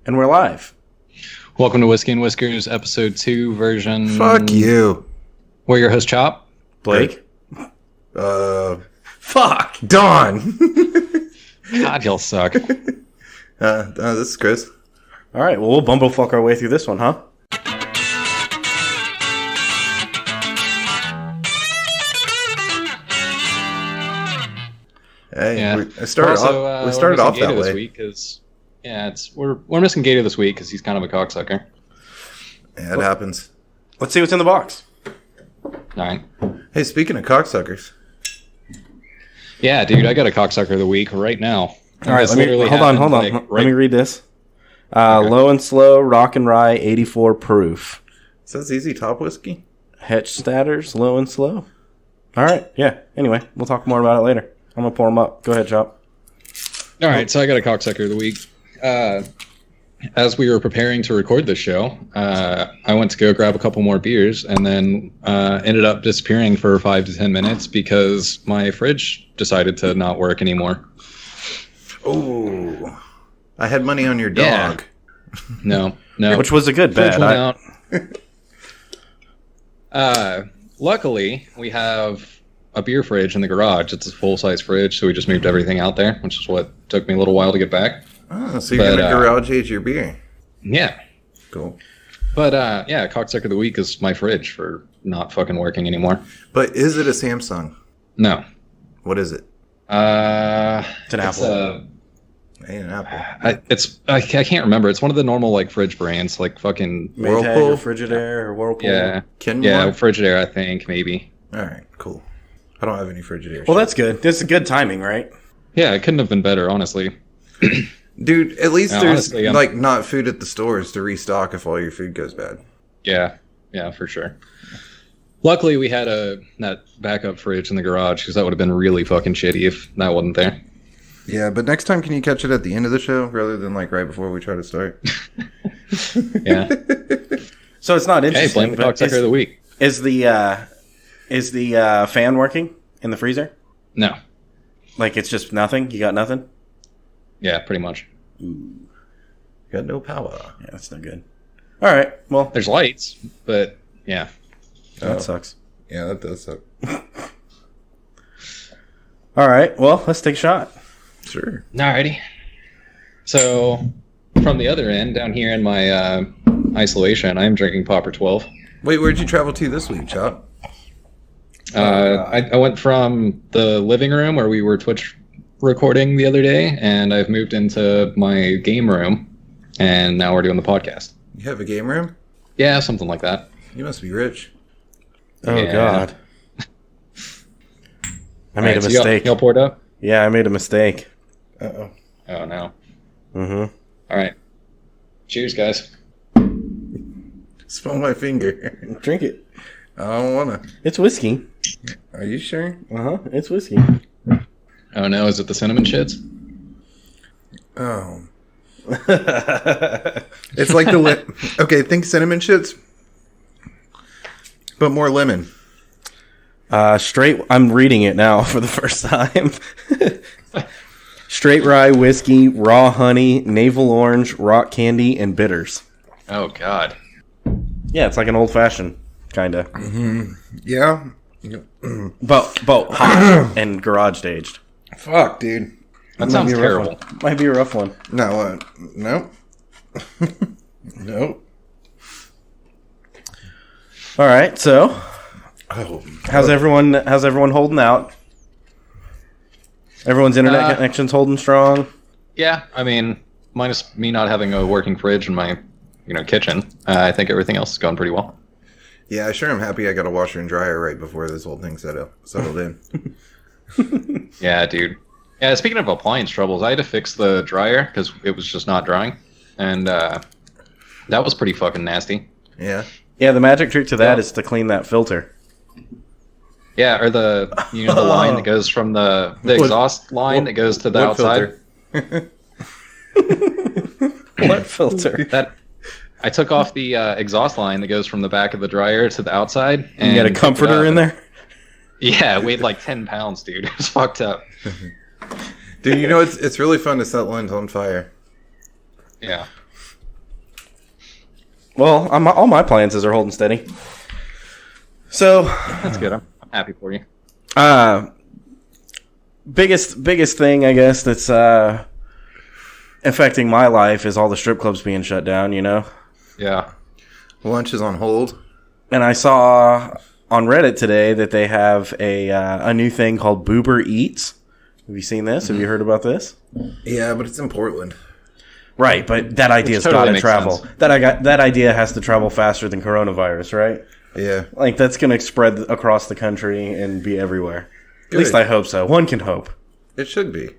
And we're live. Welcome to Whiskey and Whiskers, episode 2, version... Fuck you. We're your host, Chop. Blake. Fuck. Dawn. God, y'all suck. This is Chris. All right, well, we'll bumblefuck our way through this one, huh? Hey, Yeah. we started off that way. This week 'cause, we're missing Gator this week because he's kind of a cocksucker. Yeah, it happens. Let's see what's in the box. All right. Hey, speaking of cocksuckers. Yeah, dude, I got a cocksucker of the week right now. All right, This hold on. literally happened, Let me read this. Low and Slow, Rock and Rye, 84 proof. Says easy top whiskey. Hetch Statters, Low and Slow. All right, yeah. Anyway, we'll talk more about it later. I'm going to pour them up. Go ahead, Chop. All right, so I got a cocksucker of the week. As we were preparing to record this show, I went to go grab a couple more beers and then ended up disappearing for 5 to 10 minutes because my fridge decided to not work anymore. Oh, I had money on your dog. Yeah. No. Which was a good Fridge bet. went out. Luckily, we have a beer fridge in the garage. It's a full-size fridge, so we just moved everything out there, which is what took me a little while to get back. Oh, so you're going to garage age your beer. Yeah. Cool. But, cocksucker of the week is my fridge for not fucking working anymore. But is it a Samsung? No. What is it? It's an Apple. Ain't an Apple. I can't remember. It's one of the normal, like, fridge brands, like fucking... Maytag Whirlpool? or Frigidaire or Whirlpool. Yeah. Kenmore? Yeah, Frigidaire, I think, maybe. All right, cool. I don't have any Frigidaire. Well, that's good. This is good timing, right? Yeah, it couldn't have been better, honestly. Dude, at least No, there's, honestly, not food at the stores to restock if all your food goes bad. Yeah, for sure. Luckily, we had that backup fridge in the garage because that would have been really fucking shitty if that wasn't there. Yeah, but next time, can you catch it at the end of the show rather than like right before we try to start? Yeah. So it's not Hey, interesting. blame the cocksucker of the week. Is the fan working in the freezer? No. Like it's just nothing? You got nothing? Yeah, pretty much. Got no power. Yeah, that's not good. All right. Well, There's lights, but yeah. that sucks. Yeah, that does suck. All right. Well, let's take a shot. Sure. Alrighty. So, from the other end, down here in my isolation, I'm drinking Popper 12. Wait, where'd you travel to this week, Chop? I went from the living room where we were Twitch recording the other day, and I've moved into my game room, and now we're doing the podcast. You have a game room? Yeah, something like that. You must be rich. Oh, Yeah. God. I made a So mistake. Y'all poured up? Yeah, I made a mistake. Uh-oh. Oh, no. Mm-hmm. All right. Cheers, guys. Smell my finger. Drink it. I don't wanna. It's whiskey. Are you sure? Uh-huh. It's whiskey. Oh, no. Is it the cinnamon shits? Oh. It's like the... Okay, think cinnamon shits, but more lemon. Straight... I'm reading it now for the first time. Straight rye whiskey, raw honey, navel orange, rock candy, and bitters. Oh, God. Yeah, it's like an old-fashioned, kind of. Yeah? But hot and garage-aged. Fuck, dude. That sounds terrible. Might be a rough one. No, no. Nope. All right, so Oh. how's everyone holding out? Everyone's internet connection's holding strong. Yeah, I mean, minus me not having a working fridge in my, kitchen, I think everything else is going pretty well. Yeah, I sure am happy I got a washer and dryer right before this whole thing settled in. Yeah, dude. Yeah, speaking of appliance troubles, I had to fix the dryer because it was just not drying, and that was pretty fucking nasty. Yeah. Yeah, the magic trick to that is to clean that filter. Yeah, or the line that goes from the exhaust line that goes to the outside. What filter? That I took off the exhaust line that goes from the back of the dryer to the outside. And You got a comforter in there? Yeah, it weighed like 10 pounds, dude. It was fucked up. Dude, it's really fun to set lines on fire. Yeah. Well, all my appliances are holding steady. So That's good. I'm happy for you. Biggest thing, I guess, that's affecting my life is all the strip clubs being shut down, you know? Yeah. Lunch is on hold. And I saw on Reddit today that they have a new thing called Boober Eats. Have you seen this? Have you heard about this? Yeah, but it's in Portland. Right, but that idea's totally got to makes travel. sense. That idea has to travel faster than coronavirus, right? Yeah. Like, that's going to spread across the country and be everywhere. Good. At least I hope so. One can hope. It should be.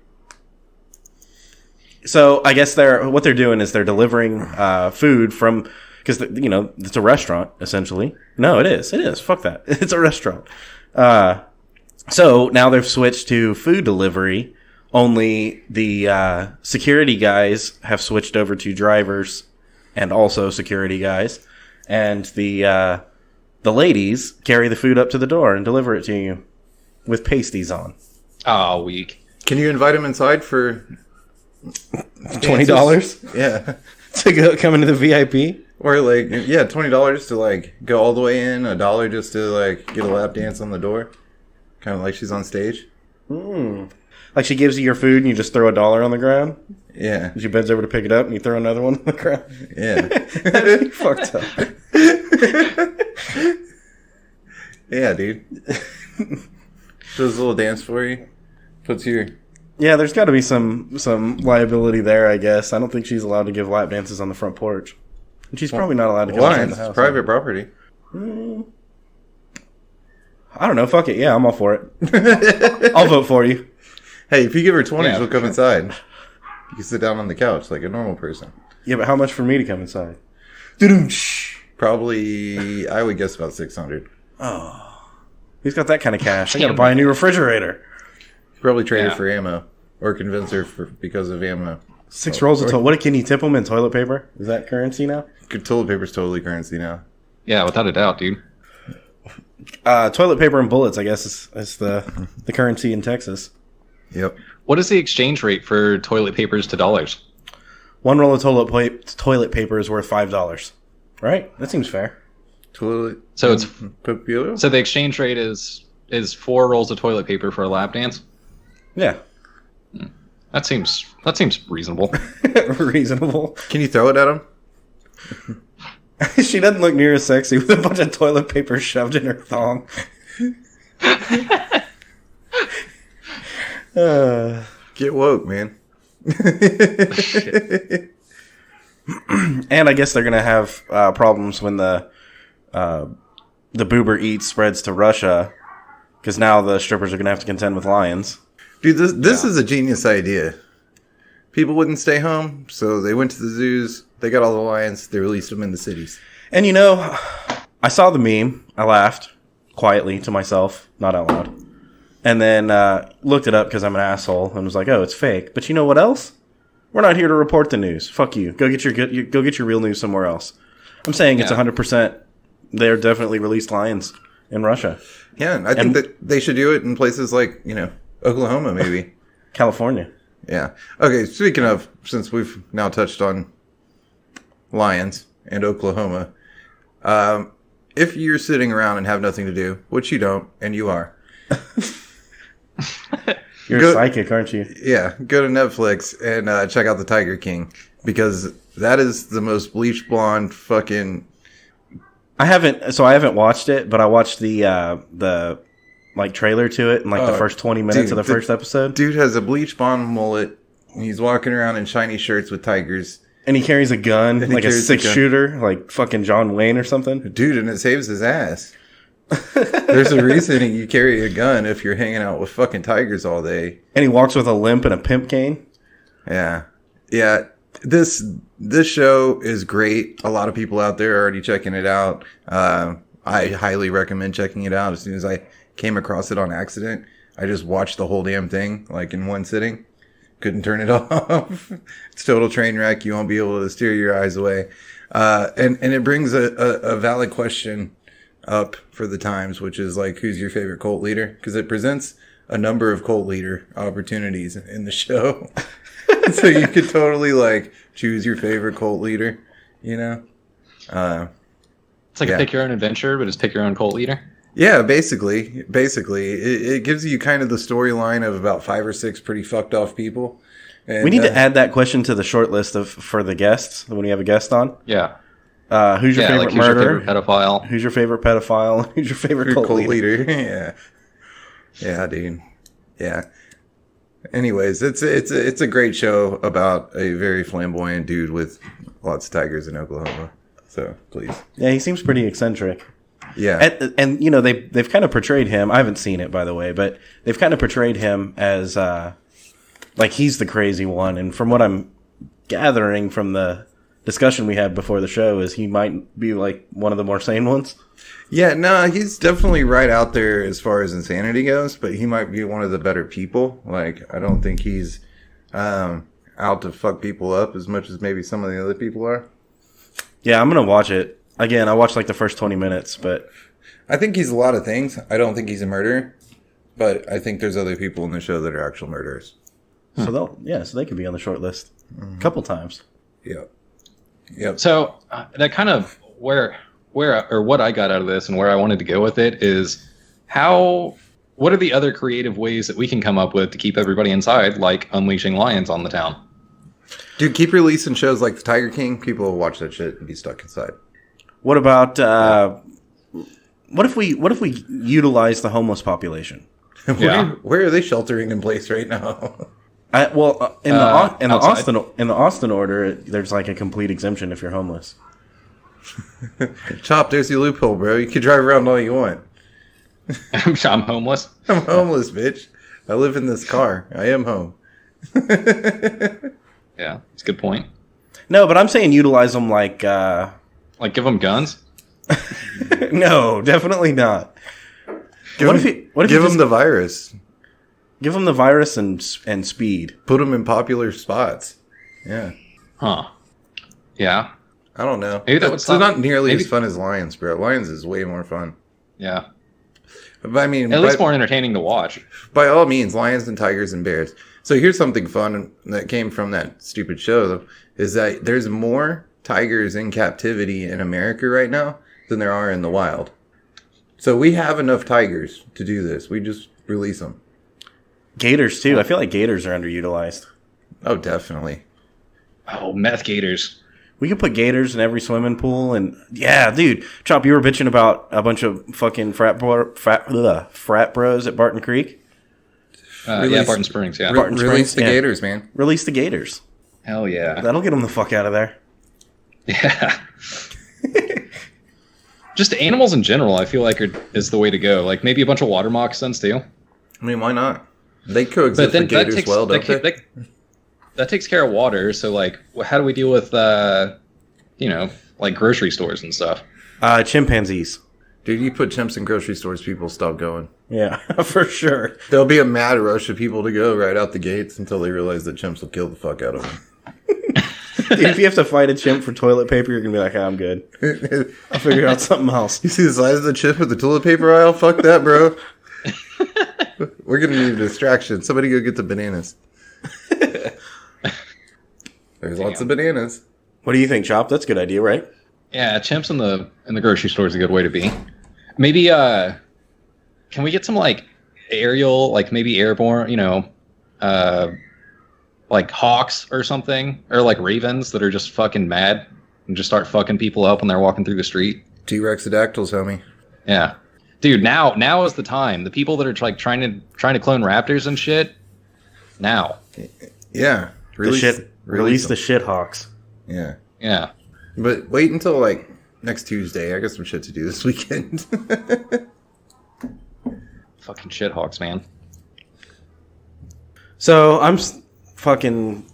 So I guess what they're doing is they're delivering food from, because it's a restaurant essentially. No, it is. It is. Fuck that. It's a restaurant. So now they've switched to food delivery. Only the security guys have switched over to drivers, and also security guys, and the ladies carry the food up to the door and deliver it to you with pasties on. Oh, weak. Can you invite him inside for $20? Yeah. To come into the VIP? Or like, yeah, $20 to like go all the way in, $1 just to like get a lap dance on the door. Kind of like she's on stage. Like she gives you your food and you just throw $1 on the ground? Yeah. She bends over to pick it up and you throw another one on the ground? Yeah. That'd be fucked up. Yeah, dude. Does a little dance for you. Puts your... Yeah, there's got to be some liability there, I guess. I don't think she's allowed to give lap dances on the front porch. And she's probably not allowed to come Why? inside the It's house. private property. I don't know. Fuck it. Yeah, I'm all for it. I'll vote for you. Hey, if you give her 20, Yeah, she'll for come sure. inside. You can sit down on the couch like a normal person. Yeah, but how much for me to come inside? Probably, I would guess about 600. Who's got that kind of cash? I got to buy a new refrigerator. Probably trade Yeah. her for ammo. Or convince her because of ammo. 6 rolls of toilet. What can you tip them in toilet paper? Is that currency now? Toilet paper's totally currency now. Yeah, without a doubt, dude. Toilet paper and bullets, I guess, is the currency in Texas. Yep. What is the exchange rate for toilet papers to dollars? 1 roll of toilet paper is worth $5. Right? That seems fair. Toilet. So it's Papilio? so the exchange rate is 4 rolls of toilet paper for a lap dance. Yeah. That seems reasonable. Reasonable. Can you throw it at him? She doesn't look near as sexy with a bunch of toilet paper shoved in her thong. Get woke, man. And I guess they're going to have problems when the Boober Eats spreads to Russia, because now the strippers are going to have to contend with lions. Dude, this is a genius idea. People wouldn't stay home, so they went to the zoos. They got all the lions. They released them in the cities. And I saw the meme. I laughed quietly to myself, not out loud. And then looked it up because I'm an asshole and was like, oh, it's fake. But you know what else? We're not here to report the news. Fuck you. Go get your real news somewhere else. I'm saying it's 100%. They're definitely released lions in Russia. Yeah, and I think that they should do it in places like, Oklahoma, maybe. California. Yeah. Okay, speaking of, since we've now touched on lions and Oklahoma, if you're sitting around and have nothing to do, which you don't, and you are. You're psychic, aren't you? Yeah, go to Netflix and check out The Tiger King, because that is the most bleach blonde fucking... I haven't watched it, but I watched the trailer to it in the first 20 minutes of the first episode. Dude has a bleach blonde mullet. He's walking around in shiny shirts with tigers. And he carries a gun, he like a carries a gun. 6-shooter, like fucking John Wayne or something. Dude, and it saves his ass. There's a reason you carry a gun if you're hanging out with fucking tigers all day. And he walks with a limp and a pimp cane. Yeah. Yeah. This show is great. A lot of people out there are already checking it out. I highly recommend checking it out. As soon as I came across it on accident, I just watched the whole damn thing, like in one sitting. Couldn't turn it off. It's total train wreck. You won't be able to steer your eyes away. And it brings a valid question up for the times, which is like, who's your favorite cult leader? Because it presents a number of cult leader opportunities in the show. So you could totally choose your favorite cult leader, It's like a pick your own adventure, but it's pick your own cult leader. Yeah, basically, it gives you kind of the storyline of about 5 or 6 pretty fucked off people. And, we need to add that question to the short list for the guests when we have a guest on. Yeah. Who's your favorite murderer? Who's your favorite pedophile? Who's your favorite pedophile? Who's your favorite cult leader? Yeah. Yeah, dude. Yeah. Anyways, it's a great show about a very flamboyant dude with lots of tigers in Oklahoma. So, please. Yeah, he seems pretty eccentric. Yeah. And you know, they've kind of portrayed him. I haven't seen it, by the way, but they've kind of portrayed him as like he's the crazy one. And from what I'm gathering from the discussion we had before the show is he might be like one of the more sane ones. Yeah, no, he's definitely right out there as far as insanity goes, but he might be one of the better people. Like, I don't think he's out to fuck people up as much as maybe some of the other people are. Yeah, I'm going to watch it. Again, I watched like the first 20 minutes, but... I think he's a lot of things. I don't think he's a murderer, but I think there's other people in the show that are actual murderers. So they could be on the short list a couple times. Yep. So that kind of where what I got out of this and where I wanted to go with it is what are the other creative ways that we can come up with to keep everybody inside, like unleashing lions on the town? Dude, keep releasing shows like The Tiger King. People will watch that shit and be stuck inside. What about what if we utilize the homeless population? Where are they sheltering in place right now? In the Austin order, there's like a complete exemption if you're homeless. Chop, there's your loophole, bro. You can drive around all you want. I'm homeless. I'm homeless, bitch. I live in this car. I am home. Yeah, it's a good point. No, but I'm saying utilize them like give them guns. No, definitely not. Give them the virus. Give them the virus and speed. Put them in popular spots. Yeah. Huh. Yeah. I don't know. Maybe it's not nearly as fun as Lions, bro. Lions is way more fun. Yeah. But I mean, at least more entertaining to watch. By all means, lions and tigers and bears. So here's something fun that came from that stupid show, though, is that there's more tigers in captivity in America right now than there are in the wild. So we have enough tigers to do this. We just release them. Gators, too. I feel like gators are underutilized. Oh, definitely. Oh, meth gators. We could put gators in every swimming pool. And yeah, dude. Chop, you were bitching about a bunch of fucking frat bros at Barton Creek. Barton Springs, yeah. Release the gators, man. Release the gators. Hell yeah. That'll get them the fuck out of there. Yeah. Just animals in general, I feel like is the way to go. Like maybe a bunch of water moccasins too. I mean, why not? They coexist with gators well, don't they? That takes care of water. So like, how do we deal with, like grocery stores and stuff? Chimpanzees. Dude, you put chimps in grocery stores, people stop going. Yeah, for sure. There'll be a mad rush of people to go right out the gates until they realize that chimps will kill the fuck out of them. Dude, if you have to fight a chimp for toilet paper, you're going to be like, I'm good. I'll figure out something else. You see the size of the chimp at the toilet paper aisle? Fuck that, bro. We're going to need a distraction. Somebody go get the bananas. There's lots of bananas. What do you think, Chop? That's a good idea, right? Yeah, chimps in the grocery store is a good way to be. Maybe can we get some like aerial, like maybe airborne, like hawks or something, or like ravens that are just fucking mad and just start fucking people up when they're walking through the street. T-Rexodactyls, homie. Yeah, dude. Now is the time. The people that are like trying to clone raptors and shit. Now. Yeah. Release the shit hawks. Yeah. Yeah. But wait until like next Tuesday. I got some shit to do this weekend. Fucking shithawks, man. So I'm fucking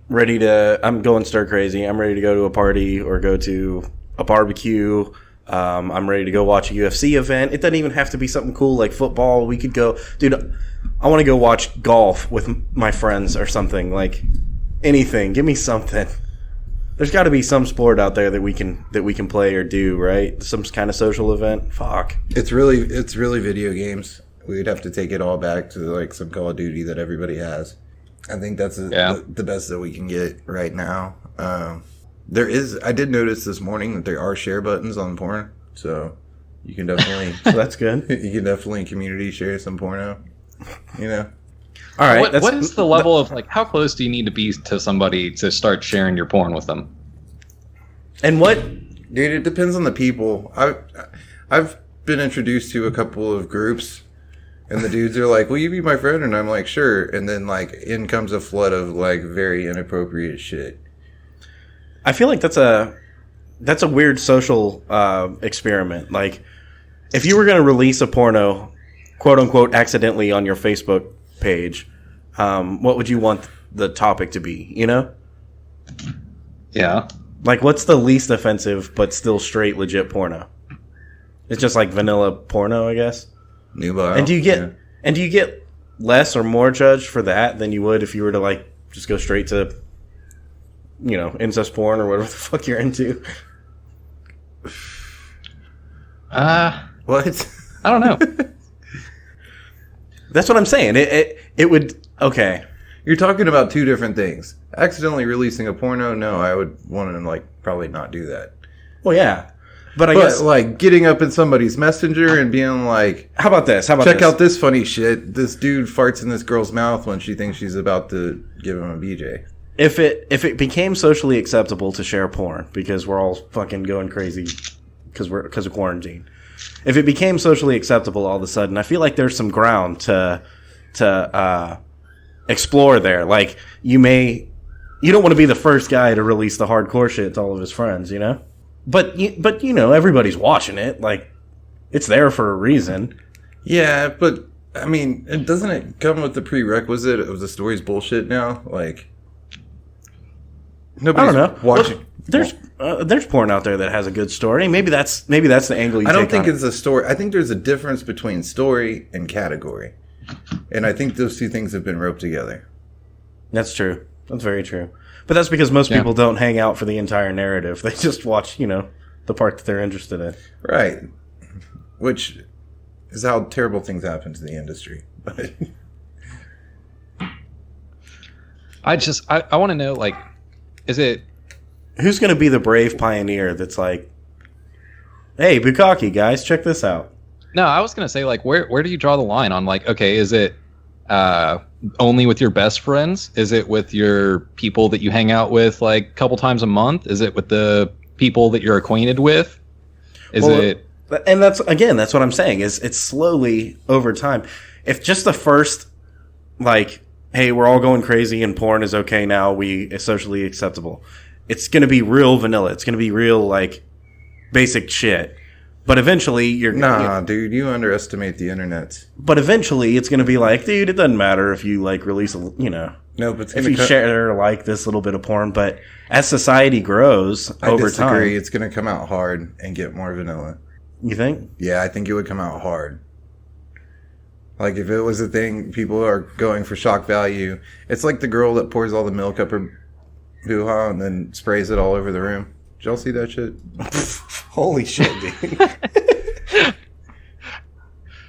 ready to. I'm going stir crazy. I'm ready to go to a party or go to a barbecue. I'm ready to go watch a UFC event. It doesn't even have to be something cool like football. We could go, dude. I want to go watch golf with my friends or something. Like anything. Give me something. There's got to be some sport out there that we can play or do, right? Some kind of social event. Fuck. It's really video games. We'd have to take it all back to like some Call of Duty that everybody has. I think that's the best that we can get right now. I did notice this morning that there are share buttons on porn, so you can definitely. So that's good. You can definitely community share some porno. You know. All right. What is the level of like? How close do you need to be to somebody to start sharing your porn with them? And what? Dude, it depends on the people. I've been introduced to a couple of groups, and the dudes are like, "Will you be my friend?" And I'm like, "Sure." And then like in comes a flood of like very inappropriate shit. I feel like that's a weird social experiment. Like, if you were going to release a porno, quote unquote, accidentally on your Facebook page, what would you want the topic to be? You know? Yeah. Like, what's the least offensive but still straight legit porno? It's just like vanilla porno, I guess. Nubile. And do you get less or more judged for that than you would if you were to like just go straight to, you know, incest porn or whatever the fuck you're into? What? I don't know. That's what I'm saying. It would. Okay. You're talking about two different things. Accidentally releasing a porno? No, I would want to like probably not do that. Well, yeah, but I guess like getting up in somebody's messenger and being like, how about this? Check out this funny shit. This dude farts in this girl's mouth when she thinks she's about to give him a BJ. If it became socially acceptable to share porn because we're all fucking going crazy because of quarantine. If it became socially acceptable all of a sudden, I feel like there's some ground to explore there. Like, you don't want to be the first guy to release the hardcore shit to all of his friends, you know? But you know, everybody's watching it. Like, it's there for a reason. Yeah, but I mean, doesn't it come with the prerequisite of the story's bullshit now? Like, nobody's I don't know. watching. There's porn out there that has a good story. Maybe that's the angle you take. I don't think on it's a story. I think there's a difference between story and category, and I think those two things have been roped together. That's true. That's very true. But that's because most people don't hang out for the entire narrative. They just watch, you know, the part that they're interested in. Right. Which is how terrible things happen to the industry. I want to know, like, is it... Who's going to be the brave pioneer that's like, hey, Bukkake, guys, check this out? No, I was going to say, like, where do you draw the line on, like, okay, is it only with your best friends? Is it with your people that you hang out with, like, a couple times a month? Is it with the people that you're acquainted with? And that's what I'm saying, is it's slowly over time. If just the first, like, hey, we're all going crazy and porn is okay now, it's socially acceptable. It's going to be real vanilla. It's going to be real, like, basic shit. But eventually, dude, you underestimate the internet. But eventually, it's going to be like, dude, it doesn't matter if you, like, release no, but if you share, like, this little bit of porn. But as society grows over time... It's going to come out hard and get more vanilla. You think? Yeah, I think it would come out hard. Like, if it was a thing, people are going for shock value. It's like the girl that pours all the milk up her hoo-ha and then sprays it all over the room. Did y'all see that shit? Holy shit, dude.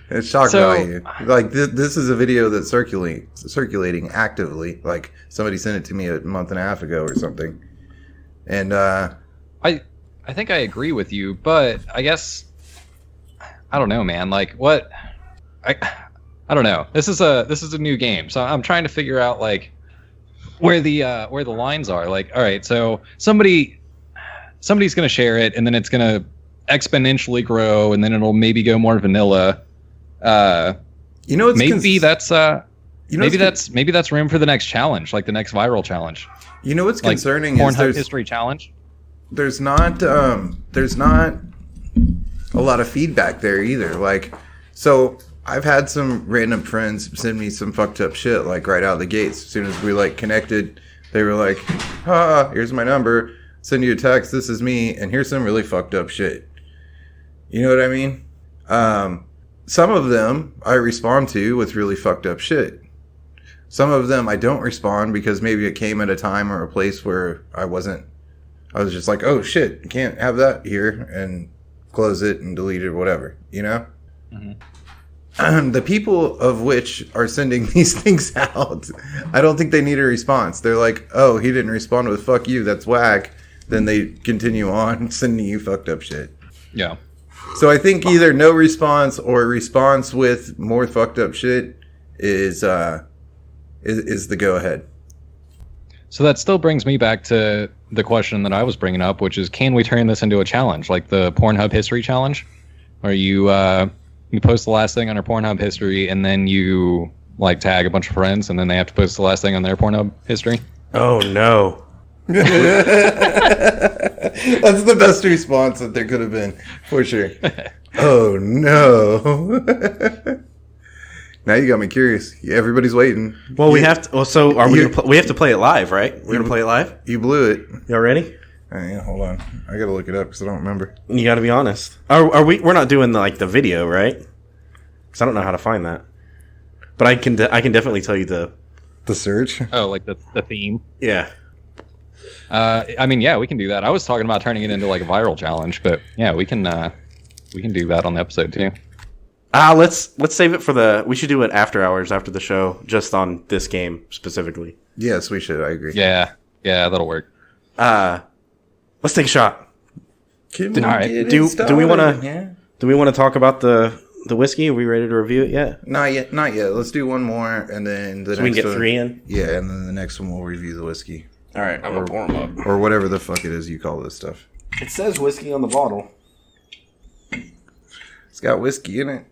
It's shock value. Like, this is a video that's circulating actively. Like, somebody sent it to me a month and a half ago or something. And, I think I agree with you, but I guess... I don't know, man. Like, what... I don't know. This is a new game, so I'm trying to figure out, like, where the lines are. Like, all right, so somebody's going to share it, and then it's going to exponentially grow, and then it'll maybe go more vanilla. Maybe that's room for the next challenge, like the next viral challenge. You know what's like concerning Pornhub is history challenge. There's not a lot of feedback there either. Like, so I've had some random friends send me some fucked up shit, like, right out of the gates. As soon as we, like, connected, they were like, here's my number, send you a text, this is me, and here's some really fucked up shit. You know what I mean? Some of them I respond to with really fucked up shit. Some of them I don't respond because maybe it came at a time or a place where I was just like, oh shit, you can't have that here, and close it and delete it or whatever, you know? Mm-hmm. The people of which are sending these things out, I don't think they need a response. They're like, oh, he didn't respond with fuck you, that's whack. then they continue on sending you fucked up shit. Yeah. So I think either no response or response with more fucked up shit is the go ahead. So that still brings me back to the question that I was bringing up, which is, can we turn this into a challenge, like the Pornhub history challenge, where you post the last thing on your Pornhub history, and then you like tag a bunch of friends, and then they have to post the last thing on their Pornhub history? Oh no. That's the best response that there could have been, for sure. Oh no. Now you got me curious. Everybody's waiting. Well, we have to. Well, so are we? We have to play it live, right? We're gonna play it live. You blew it. Y'all ready? Yeah, hold on. I gotta look it up because I don't remember. You got to be honest. Are we? We're not doing the video, right? Because I don't know how to find that. But I can definitely tell you the search. Oh, like the theme. Yeah. I mean, yeah, we can do that. I was talking about turning it into like a viral challenge, but yeah, we can do that on the episode too. Let's save it for we should do it after hours, after the show, just on this game specifically. Yes, we should. I agree. Yeah, that'll work. Let's take a shot. All right. Do we want to talk about the whiskey? Are we ready to review it yet? Not yet. Let's do one more, and then the next we can get one, 3 in. Yeah, and then the next one we'll review the whiskey. All right, I'm gonna pour them up. Or whatever the fuck it is you call this stuff. It says whiskey on the bottle. It's got whiskey in it.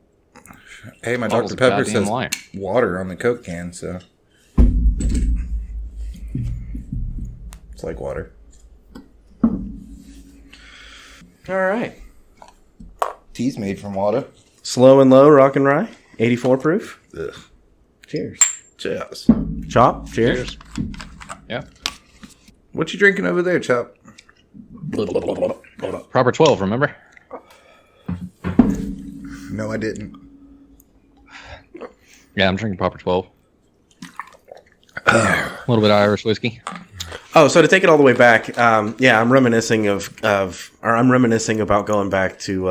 Hey, my Bottle's Dr. a Pepper goddamn says liar. water on the Coke can, so it's like water. All right. Tea's made from water. Slow and Low Rock and Rye, 84 proof. Ugh. Cheers. Cheers. Chop. Cheers. Yeah. What you drinking over there, Chop? Proper 12, remember? No, I didn't. Yeah, I'm drinking Proper 12. A little bit of Irish whiskey. Oh, so to take it all the way back, I'm reminiscing I'm reminiscing about going back to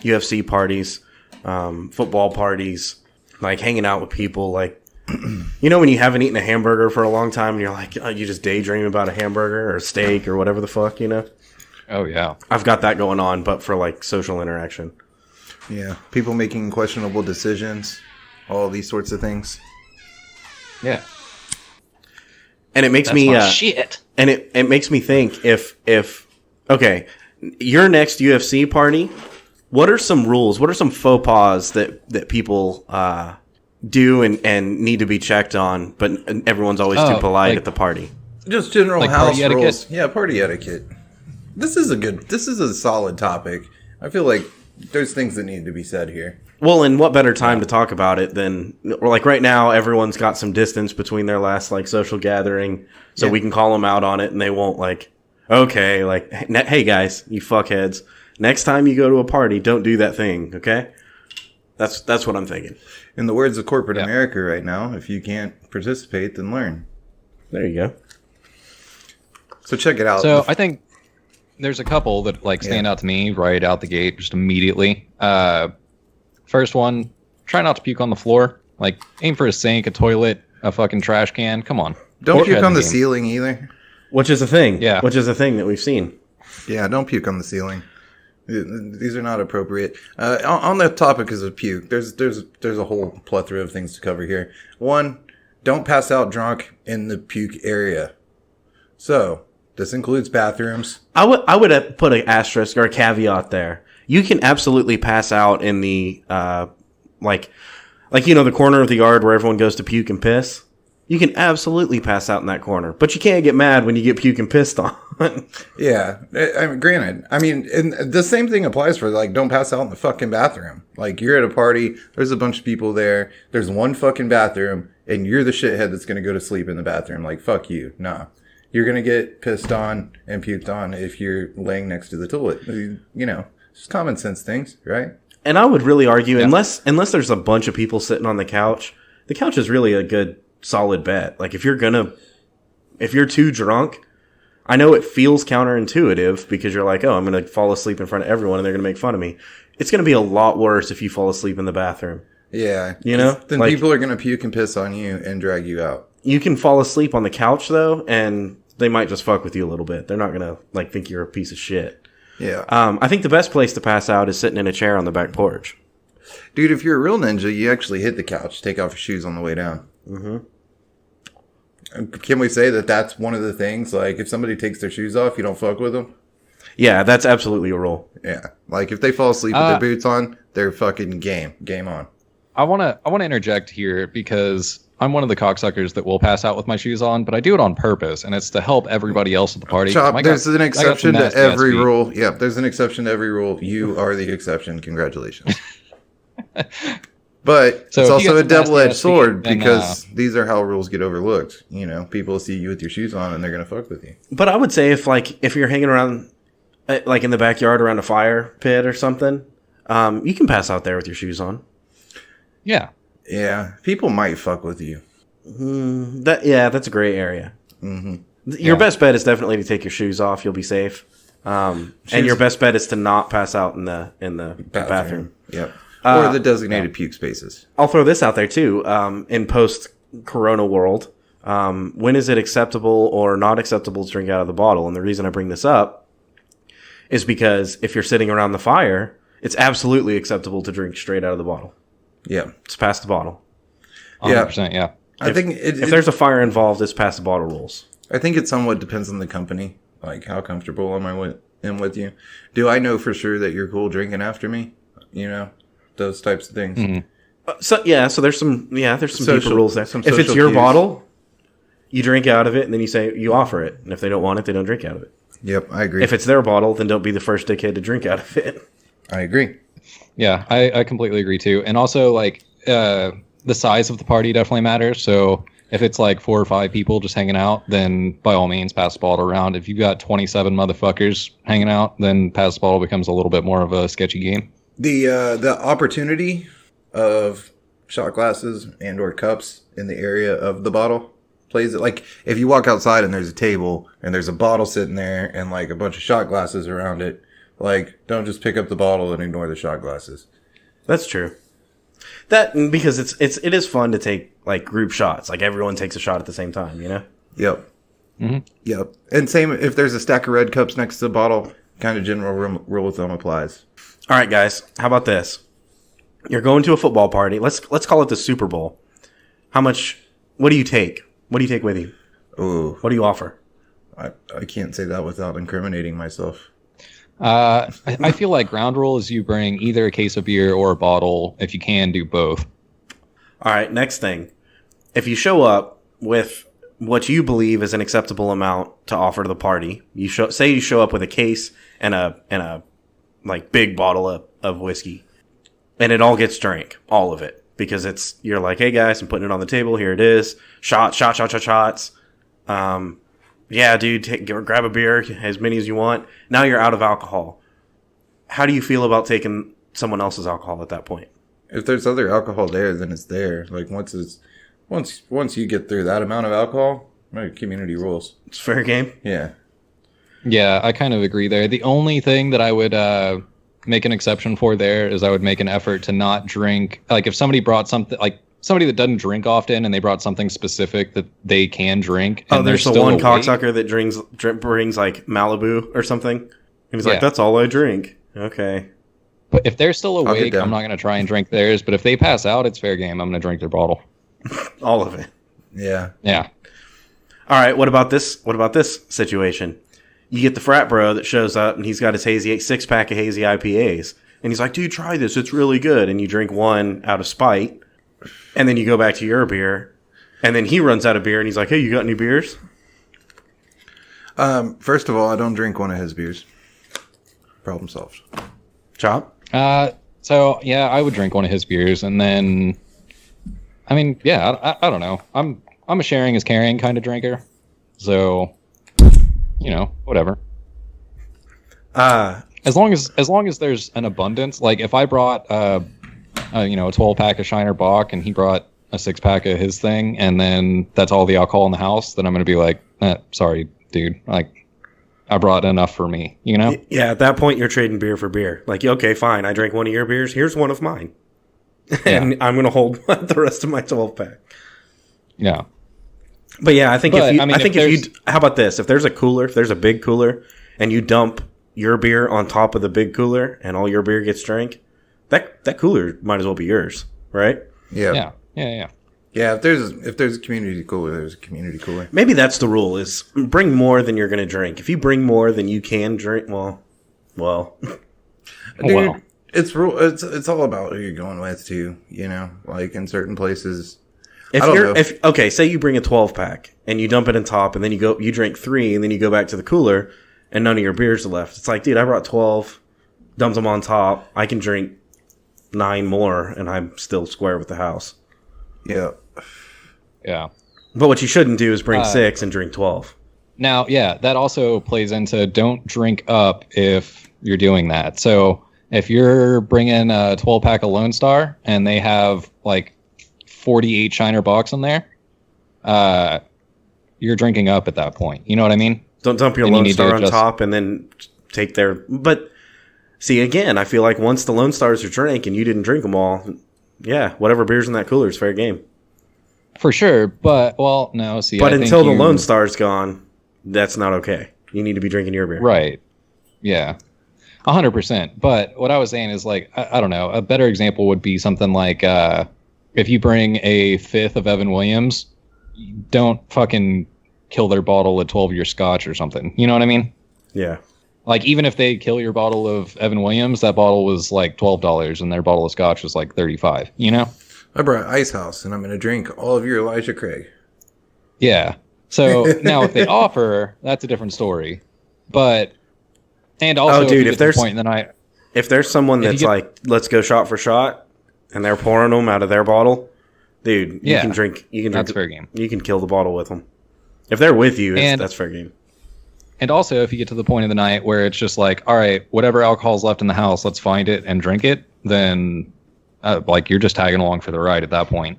UFC parties, football parties, like hanging out with people, like, you know, when you haven't eaten a hamburger for a long time and you're like, you just daydream about a hamburger or a steak or whatever the fuck, you know? Oh, yeah. I've got that going on, but for like social interaction. Yeah, people making questionable decisions, all these sorts of things. Yeah. And it makes shit. And it makes me think if okay, your next UFC party, what are some rules? What are some faux pas that people do and need to be checked on, but everyone's always too polite at the party? Just general like house party etiquette? rules. Yeah, party etiquette. This is a solid topic. I feel like there's things that need to be said here. Well, and what better time to talk about it than, or like right now, everyone's got some distance between their last like social gathering, so we can call them out on it, and they won't like, okay, like, hey guys, you fuckheads, next time you go to a party, don't do that thing, okay? That's what I'm thinking. In the words of corporate America right now, if you can't participate, then learn. There you go. So check it out. So I think there's a couple that like stand out to me right out the gate just immediately. First one, try not to puke on the floor. Like, aim for a sink, a toilet, a fucking trash can. Come on. Don't puke on the ceiling either. Which is a thing. Yeah. Which is a thing that we've seen. Yeah, don't puke on the ceiling. These are not appropriate. On the topic of puke, there's a whole plethora of things to cover here. One, don't pass out drunk in the puke area. So, this includes bathrooms. I would put an asterisk or a caveat there. You can absolutely pass out in the like you know, the corner of the yard where everyone goes to puke and piss. You can absolutely pass out in that corner, but you can't get mad when you get puke and pissed on. Yeah, granted. I mean, and the same thing applies for like, don't pass out in the fucking bathroom. Like, you're at a party, there's a bunch of people there, there's one fucking bathroom, and you're the shithead that's gonna go to sleep in the bathroom. Like, fuck you. Nah. You're gonna get pissed on and puked on if you're laying next to the toilet. You know, just common sense things, right? And I would really argue, unless there's a bunch of people sitting on the couch is really a good solid bet. Like, if you're too drunk, I know it feels counterintuitive because you're like, oh, I'm going to fall asleep in front of everyone and they're going to make fun of me. It's going to be a lot worse if you fall asleep in the bathroom. Yeah. You know? Then like, people are going to puke and piss on you and drag you out. You can fall asleep on the couch, though, and they might just fuck with you a little bit. They're not gonna like think you're a piece of shit. Yeah. I think the best place to pass out is sitting in a chair on the back porch. Dude, if you're a real ninja, you actually hit the couch, take off your shoes on the way down. Mm-hmm. Can we say that that's one of the things? Like, if somebody takes their shoes off, you don't fuck with them? Yeah, that's absolutely a rule. Yeah. Like, if they fall asleep with their boots on, they're fucking game on. I wanna interject here because I'm one of the cocksuckers that will pass out with my shoes on, but I do it on purpose, and it's to help everybody else at the party. Chop, there's an exception to every rule. Yeah, there's an exception to every rule. You are the exception. Congratulations. But so it's also a double-edged sword because these are how rules get overlooked. You know, people see you with your shoes on and they're going to fuck with you. But I would say if you're hanging around, like in the backyard around a fire pit or something, you can pass out there with your shoes on. Yeah. Yeah. People might fuck with you. That's a gray area. Mm-hmm. Your best bet is definitely to take your shoes off. You'll be safe. And your best bet is to not pass out in the bathroom. Yep. Or the designated puke spaces. I'll throw this out there too. In post-corona world, when is it acceptable or not acceptable to drink out of the bottle? And the reason I bring this up is because if you're sitting around the fire, it's absolutely acceptable to drink straight out of the bottle. Yeah. It's past the bottle. 100%, yeah. I think if there's a fire involved, it's past the bottle rules. I think it somewhat depends on the company. Like, how comfortable am I with you? Do I know for sure that you're cool drinking after me? You know? Those types of things. Mm-hmm. So there's some deeper rules there. If it's your bottle, you drink out of it, and then you offer it. And if they don't want it, they don't drink out of it. Yep, I agree. If it's their bottle, then don't be the first dickhead to drink out of it. I agree. Yeah, I completely agree too. And also, like, the size of the party definitely matters. So if it's like 4 or 5 people just hanging out, then by all means pass the bottle around. If you've got 27 motherfuckers hanging out, then pass the bottle becomes a little bit more of a sketchy game. The opportunity of shot glasses and or cups in the area of the bottle plays it. Like, if you walk outside and there's a table and there's a bottle sitting there and like a bunch of shot glasses around it, like, don't just pick up the bottle and ignore the shot glasses. That's true. That, because it is fun to take like group shots. Like, everyone takes a shot at the same time, you know? Yep. Mm-hmm. Yep. And same if there's a stack of red cups next to the bottle, kind of general rule of thumb applies. All right, guys. How about this? You're going to a football party. Let's call it the Super Bowl. What do you take? What do you take with you? Ooh. What do you offer? I can't say that without incriminating myself. I feel like ground rule is you bring either a case of beer or a bottle. If you can, do both. All right, next thing. If you show up with what you believe is an acceptable amount to offer to the party, you show up with a case and a like big bottle of whiskey, and it all gets drank, all of it, because you're like, hey guys, I'm putting it on the table, here it is, shots. Yeah, dude, grab a beer, as many as you want. Now you're out of alcohol. How do you feel about taking someone else's alcohol at that point? If there's other alcohol there, then it's there. Like, once you get through that amount of alcohol, community rules. It's fair game. Yeah. Yeah, I kind of agree there. The only thing that I would make an exception for there is I would make an effort to not drink. Like, if somebody brought something, like somebody that doesn't drink often and they brought something specific that they can drink. And there's the one cocksucker that brings like Malibu or something. And he's like, that's all I drink. Okay. But if they're still awake, I'm not going to try and drink theirs. But if they pass out, it's fair game. I'm going to drink their bottle. All of it. Yeah. Yeah. All right. What about this situation? You get the frat bro that shows up and he's got his 6-pack of hazy IPAs. And he's like, dude, try this. It's really good. And you drink one out of spite. And then you go back to your beer. And then he runs out of beer and he's like, hey, you got any beers? First of all, I don't drink one of his beers. Problem solved. Chop? So, yeah, I would drink one of his beers. And then, I mean, yeah, I don't know. I'm a sharing is caring kind of drinker. So, you know, whatever. As long as there's an abundance, like if I brought a 12-pack of Shiner Bock and he brought a 6-pack of his thing, and then that's all the alcohol in the house, then I'm going to be like, sorry, dude, like I brought enough for me, you know? Yeah, at that point you're trading beer for beer. Like, okay, fine, I drank one of your beers, here's one of mine. And I'm going to hold the rest of my 12-pack. Yeah. But yeah, I think But, if you how about this? If there's a cooler, if there's a big cooler, and you dump your beer on top of the big cooler, and all your beer gets drank, that cooler might as well be yours, right? Yeah. Yeah. If there's a community cooler, there's a community cooler. Maybe that's the rule: is bring more than you're going to drink. If you bring more than you can drink, well. Dude, it's all about who you're going with too. You know, like in certain places. Say you bring a 12-pack and you dump it in top, and then you drink 3, and then you go back to the cooler, and none of your beers are left. It's like, dude, I brought 12, dumped them on top. I can drink 9 more, and I'm still square with the house. Yeah. Yeah. But what you shouldn't do is bring 6 and drink 12. Now, yeah, that also plays into don't drink up if you're doing that. So if you're bringing a 12-pack of Lone Star and they have like 48 Shiner Box in there, you're drinking up at that point. You know what I mean? Don't dump your Lone Star on top and then take their... But, see, again, I feel like once the Lone Stars are drank and you didn't drink them all, yeah, whatever beer's in that cooler is fair game. For sure, but, well, no, see... But until the Lone Star's gone, that's not okay. You need to be drinking your beer. Right. Yeah. 100%. But what I was saying is, like, I don't know, a better example would be something like... if you bring a 5th of Evan Williams, don't fucking kill their bottle at 12 of your scotch or something. You know what I mean? Yeah. Like, even if they kill your bottle of Evan Williams, that bottle was like $12 and their bottle of scotch was like $35, you know? I brought Ice House and I'm going to drink all of your Elijah Craig. Yeah. So now if they offer, that's a different story. But, and also, if there's point in the night, if there's someone that's like, let's go shot for shot, and they're pouring them out of their bottle, dude, you can drink. That's fair game. You can kill the bottle with them. If they're with you, that's fair game. And also, if you get to the point of the night where it's just like, all right, whatever alcohol's left in the house, let's find it and drink it, then like you're just tagging along for the ride at that point.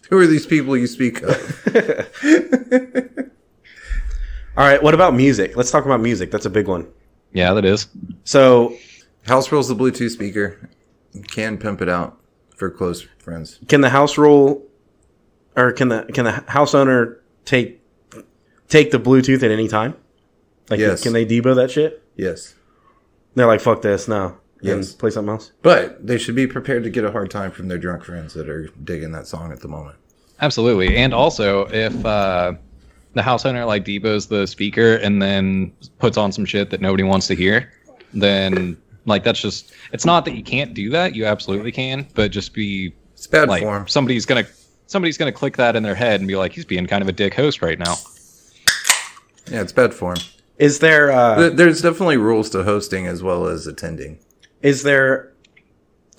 Who are these people you speak of? All right, what about music? Let's talk about music. That's a big one. Yeah, that is. So, house rules the Bluetooth speaker. You can pimp it out for close friends. Can the house rule, or can the house owner take the Bluetooth at any time? Like, yes. Can they debo that shit? Yes. They're like, fuck this, no. Yes. And play something else. But they should be prepared to get a hard time from their drunk friends that are digging that song at the moment. Absolutely. And also, if the house owner like debos the speaker and then puts on some shit that nobody wants to hear, then like that's just, it's not that you can't do that. You absolutely can, but just be, it's bad like, form. Somebody's gonna click that in their head and be like, he's being kind of a dick host right now. Yeah, it's bad form. Is there there's definitely rules to hosting as well as attending. Is there,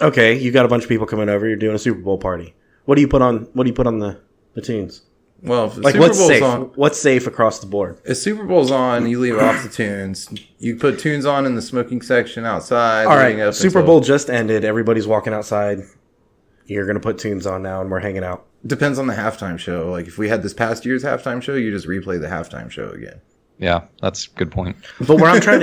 okay, you got a bunch of people coming over, you're doing a Super Bowl party. What do you put on the tunes? Well, if like, Super what's Bowl's safe? on, What's safe across the board? if Super Bowl's on, you leave off the tunes. You put tunes on in the smoking section outside. All right, Super Bowl just ended. Everybody's walking outside. You're going to put tunes on now, and we're hanging out. Depends on the halftime show. Like, if we had this past year's halftime show, you just replay the halftime show again. Yeah, that's a good point. But where I'm trying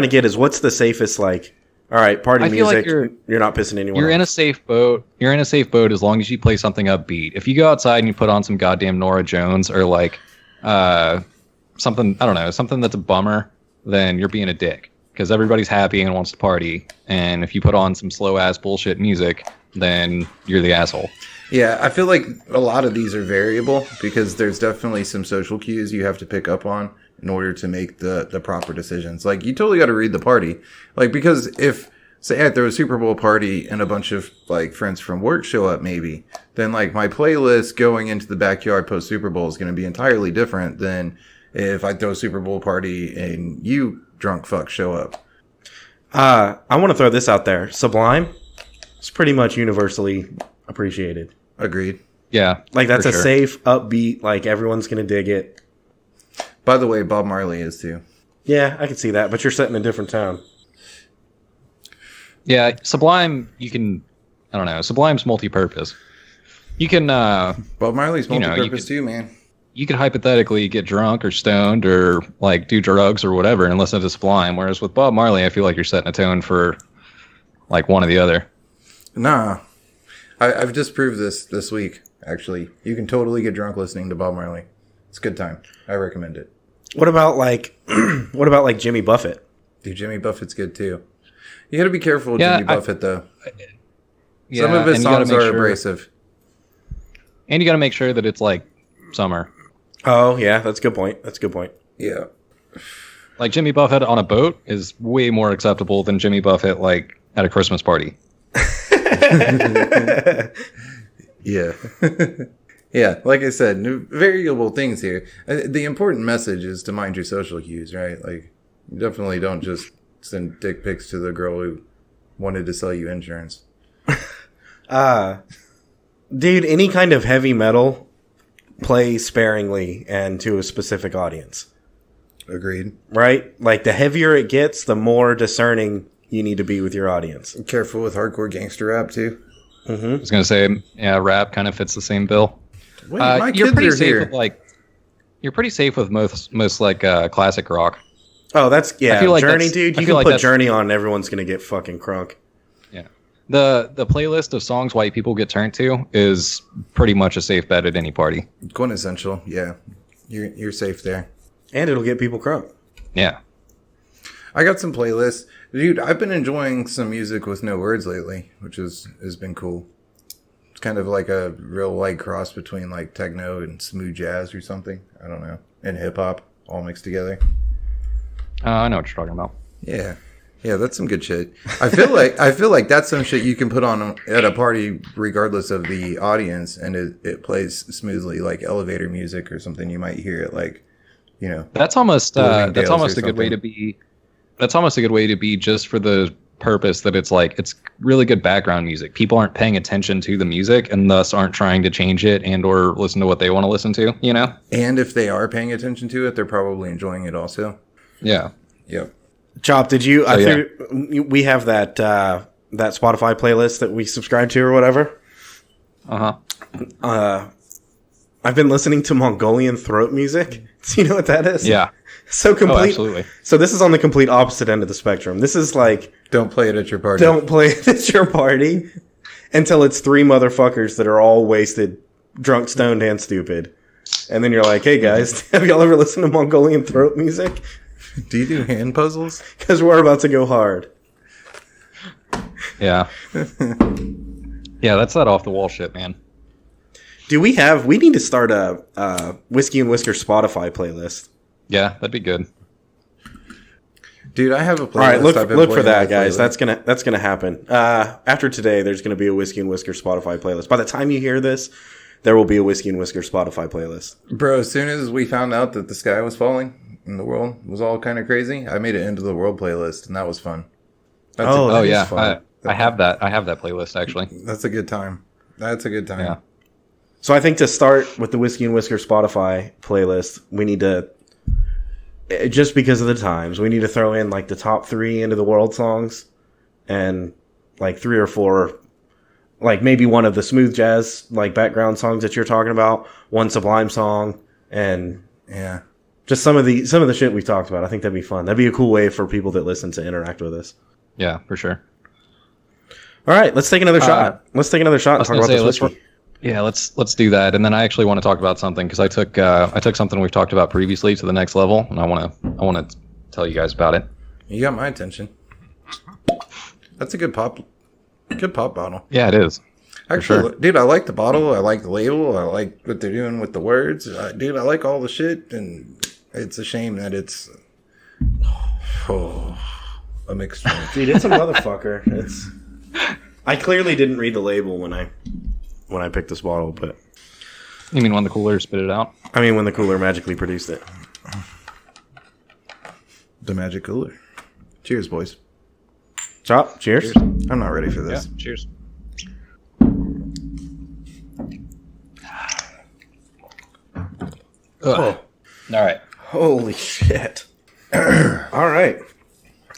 to get is, what's the safest, like, all right, party music, like you're not pissing anyone You're off. in a safe boat. You're in a safe boat as long as you play something upbeat. If you go outside and you put on some goddamn Norah Jones or like something, I don't know, something that's a bummer, then you're being a dick because everybody's happy and wants to party. And if you put on some slow ass bullshit music, then you're the asshole. Yeah, I feel like a lot of these are variable because there's definitely some social cues you have to pick up on in order to make the proper decisions. Like, you totally got to read the party. Like, because if, say, I throw a Super Bowl party and a bunch of, like, friends from work show up, maybe, then, like, my playlist going into the backyard post Super Bowl is going to be entirely different than if I throw a Super Bowl party and you drunk fuck show up. I want to throw this out there. Sublime is pretty much universally appreciated. Agreed. Yeah. Like, that's a safe, upbeat, like, everyone's going to dig it. By the way, Bob Marley is too. Yeah, I can see that, but you're set in a different town. Yeah, Sublime, you can, I don't know, Sublime's multi-purpose. You can, Bob Marley's multi-purpose too, man. You could hypothetically get drunk or stoned or, like, do drugs or whatever and listen to Sublime, whereas with Bob Marley, I feel like you're setting a tone for, like, one or the other. Nah. I've disproved this week. actually. You can totally get drunk listening to Bob Marley. It's a good time. I recommend it. What about like Jimmy Buffett? Dude, Jimmy Buffett's good too. You got to be careful with Jimmy Buffett though. Some of his songs are abrasive. And you got to make sure that it's like summer. Oh yeah, that's a good point. Yeah. Like Jimmy Buffett on a boat is way more acceptable than Jimmy Buffett like at a Christmas party. Yeah. Yeah, like I said, variable things here. The important message is to mind your social cues, right? Like, you definitely don't just send dick pics to the girl who wanted to sell you insurance. Dude, any kind of heavy metal, play sparingly and to a specific audience. Agreed. Right? Like, the heavier it gets, the more discerning you need to be with your audience. Careful with hardcore gangster rap, too. Mm-hmm. I was going to say, yeah, rap kind of fits the same bill. Wait, my you're kids pretty are safe here. with you're pretty safe with most like classic rock. Oh, that's I feel like Journey, that's- dude. I You feel can like put Journey on, and everyone's gonna get fucking crunk. Yeah, the playlist of songs white people get turned to is pretty much a safe bet at any party. Quintessential, yeah. You're safe there. And it'll get people crunk. Yeah, I got some playlists. Dude, I've been enjoying some music with no words lately, which has been cool. It's kind of like a real light cross between like techno and smooth jazz or something. I don't know. And hip hop all mixed together. I know what you're talking about. Yeah. Yeah, that's some good shit. I feel like that's some shit you can put on at a party regardless of the audience, and it plays smoothly, like elevator music or something you might hear at like, you know. That's almost a good something. way to be. That's almost a good way to be, just for the purpose that it's like it's really good background music. People aren't paying attention to the music and thus aren't trying to change it and or listen to what they want to listen to, you know? And if they are paying attention to it, they're probably enjoying it also. Yeah. Yep. Chop, did you? We have that that Spotify playlist that we subscribe to or whatever. I've been listening to Mongolian throat music. Do you know what that is? Yeah. So complete. Oh, absolutely. So this is on the complete opposite end of the spectrum. This is like, Don't play it at your party. don't play it at your party until it's three motherfuckers that are all wasted, drunk, stoned, and stupid. And then you're like, hey guys, have y'all ever listened to Mongolian throat music? Do you do hand puzzles? Because we're about to go hard. Yeah. Yeah, that's that off the wall shit, man. We need to start a Whiskey and Whisker Spotify playlist. Yeah, that'd be good. Dude, I have a playlist. All right, I've been look for playing that, on guys. playlist. That's gonna happen. After today, there's gonna be a Whiskey and Whisker Spotify playlist. By the time you hear this, there will be a Whiskey and Whisker Spotify playlist. Bro, as soon as we found out that the sky was falling and the world was all kind of crazy, I made it into the world playlist, and that was fun. That is fun. I have that playlist actually. That's a good time. That's a good time. Yeah. So I think to start with the Whiskey and Whisker Spotify playlist, we need to, just because of the times, we need to throw in like the top 3 into the world songs and like 3 or 4, like maybe one of the smooth jazz like background songs that you're talking about, one Sublime song, and Yeah. just some of the shit we've talked about. I think that'd be fun. That'd be a cool way for people that listen to interact with us. Yeah, for sure. All right, let's take another shot. Let's take another shot and talk about this whiskey. Yeah, let's do that, and then I actually want to talk about something because I took something we've talked about previously to the next level, and I want to tell you guys about it. You got my attention. That's a good pop bottle. Yeah, it is. Actually, sure. Dude, I like the bottle. I like the label. I like what they're doing with the words. Dude, I like all the shit, and it's a shame that it's a mixed drink. Dude, it's a motherfucker. I clearly didn't read the label when I picked this bottle, but You mean when the cooler spit it out? I mean when the cooler magically produced it. The magic cooler. Cheers, boys. Chop, cheers. I'm not ready for this. Yeah, cheers. Oh, All right. holy shit. All right.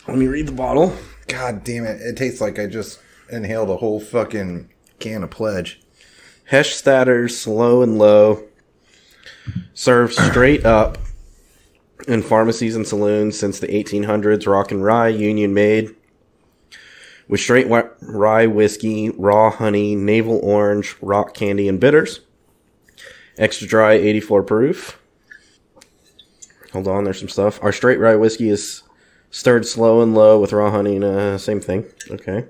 Let me read the bottle. God damn it. It tastes like I just inhaled a whole fucking can of Pledge. Heshstadter Slow and Low. Served straight up in pharmacies and saloons since the 1800s. Rock and Rye, Union made. With straight rye whiskey, raw honey, navel orange, rock candy, and bitters. Extra dry, 84 proof. Hold on, there's some stuff. Our straight rye whiskey is stirred slow and low with raw honey and same thing. Okay.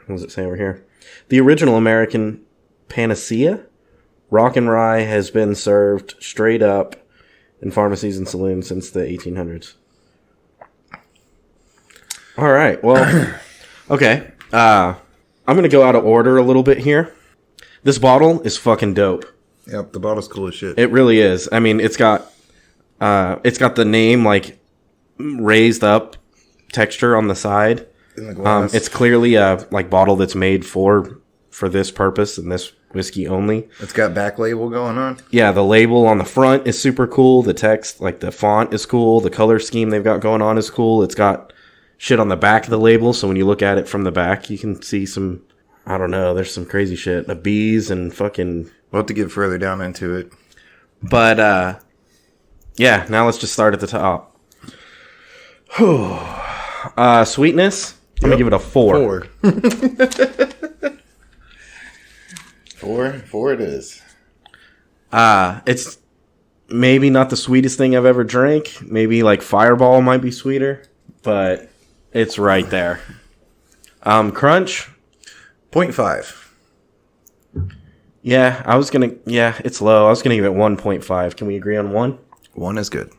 What does it say over here? The original American panacea, rock and rye, has been served straight up in pharmacies and saloons since the 1800s. All right. Well, okay. I'm going to go out of order a little bit here. This bottle is fucking dope. Yep, the bottle's cool as shit. It really is. I mean, it's got the name like raised up texture on the side. In the glass. It's clearly a like bottle that's made for this purpose and this whiskey only. It's got back label going on. Yeah, the label on the front is super cool. The text, like the font, is cool. The color scheme they've got going on is cool. It's got shit on the back of the label, so when you look at it from the back, you can see some. I don't know. There's some crazy shit. The bees and fucking. We'll have to get further down into it. But yeah. Now let's just start at the top. Sweetness. I'm gonna give it a 4. 4 it is. It's maybe not the sweetest thing I've ever drank. Maybe like Fireball might be sweeter, but it's right there. Crunch. 0.5. Yeah, it's low. I was gonna give it 1.5. Can we agree on 1? 1 is good.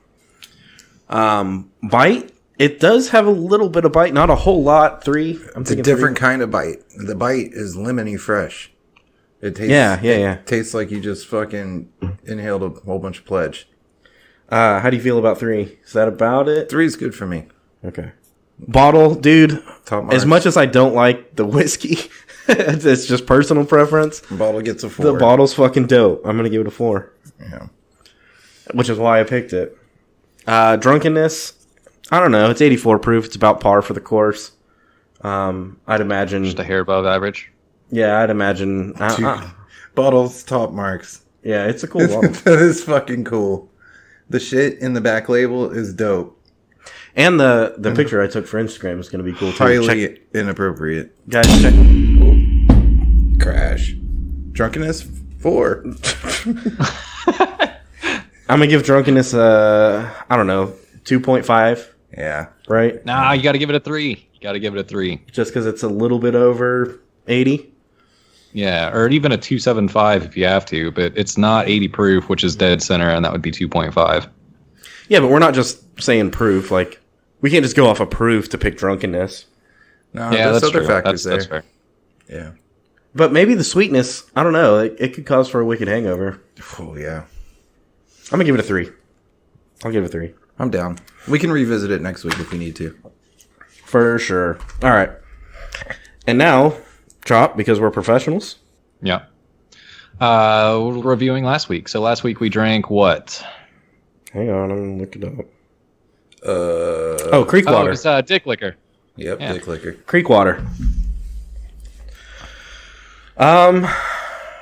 Bite. It does have a little bit of bite, not a whole lot. 3. It's a different kind of bite. The bite is lemony fresh. It tastes. Yeah. It tastes like you just fucking inhaled a whole bunch of pledge. How do you feel about 3? Is that about it? 3 is good for me. Okay. Bottle, dude. Top marks. As much as I don't like the whiskey, it's just personal preference. The bottle gets a 4. The bottle's fucking dope. I'm gonna give it a 4. Yeah. Which is why I picked it. Drunkenness. I don't know. It's 84 proof. It's about par for the course. I'd imagine. Just a hair above average. Yeah, I'd imagine. Bottles, top marks. Yeah, it's a cool bottle. That is fucking cool. The shit in the back label is dope. And the picture I took for Instagram is going to be cool too. Highly inappropriate. Guys, check. Crash. Drunkenness 4. I'm going to give Drunkenness, I don't know, 2.5. Yeah. Right? Nah, you got to give it a 3. You got to give it a 3. Just because it's a little bit over 80? Yeah, or even a 2.75 if you have to, but it's not 80 proof, which is dead center, and that would be 2.5. Yeah, but we're not just saying proof. Like, we can't just go off of proof to pick Drunkenness. No, Yeah, there's that's other true. factors That's there. fair. Yeah. But maybe the sweetness, I don't know. It could cause for a wicked hangover. Oh, yeah. I'm going to give it a 3. I'll give it a 3. I'm down. We can revisit it next week if we need to. For sure. All right. And now, Chop, because we're professionals. Yeah. Reviewing last week. So last week we drank what? Hang on, I'm going to look it up. Creek water. Oh, it's dick liquor. Yep, Yeah. dick liquor. Creek water.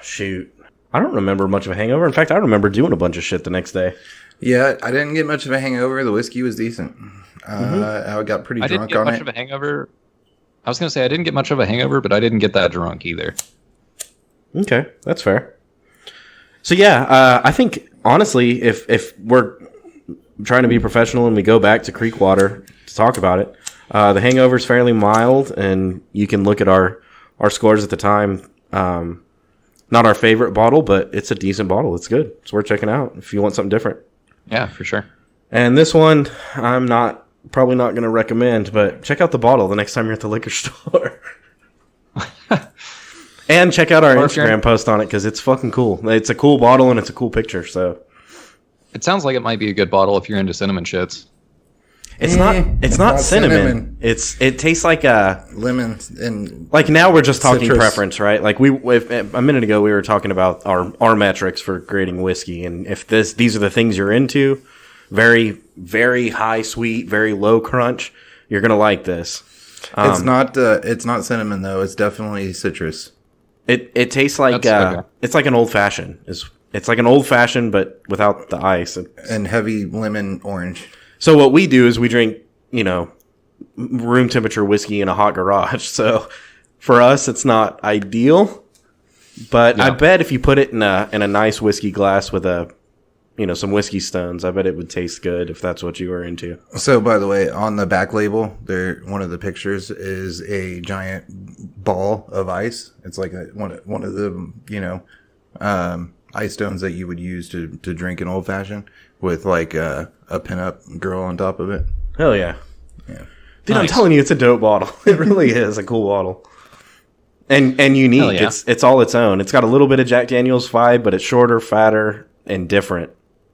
Shoot. I don't remember much of a hangover. In fact, I remember doing a bunch of shit the next day. Yeah, I didn't get much of a hangover. The whiskey was decent. I got pretty I didn't drunk get on much it. of a hangover. I was going to say I didn't get much of a hangover, but I didn't get that drunk either. Okay, that's fair. So yeah, I think honestly, if we're trying to be professional and we go back to creek water to talk about it, the hangover is fairly mild, and you can look at our scores at the time. Not our favorite bottle, but it's a decent bottle. It's good. It's worth checking out if you want something different. Yeah, for sure. And this one, I'm probably not going to recommend, but check out the bottle the next time you're at the liquor store. And check out our Instagram post on it because it's fucking cool. It's a cool bottle and it's a cool picture. So It sounds like it might be a good bottle if you're into cinnamon shits. it's not cinnamon. It tastes like Lemon and like now we're just talking citrus. preference, right? Like a minute ago we were talking about our metrics for grading whiskey, and if these are the things you're into, very very high sweet, very low crunch, you're gonna like this. it's not cinnamon though. It's definitely citrus. It tastes like okay. it's like an old fashioned. It's like an old fashioned, but without the ice. And heavy lemon orange. So what we do is we drink, room temperature whiskey in a hot garage. So for us, it's not ideal, But Yeah. I bet if you put it in a nice whiskey glass with some whiskey stones, I bet it would taste good if that's what you were into. So, by the way, on the back label, one of the pictures is a giant ball of ice. It's like one of the ice stones that you would use to drink an old fashioned with like a pinup girl on top of it. Hell yeah. Yeah. Dude, Nice. I'm telling you, it's a dope bottle. It really is a cool bottle. And unique. Hell yeah. It's all its own. It's got a little bit of Jack Daniels vibe, but it's shorter, fatter, and different.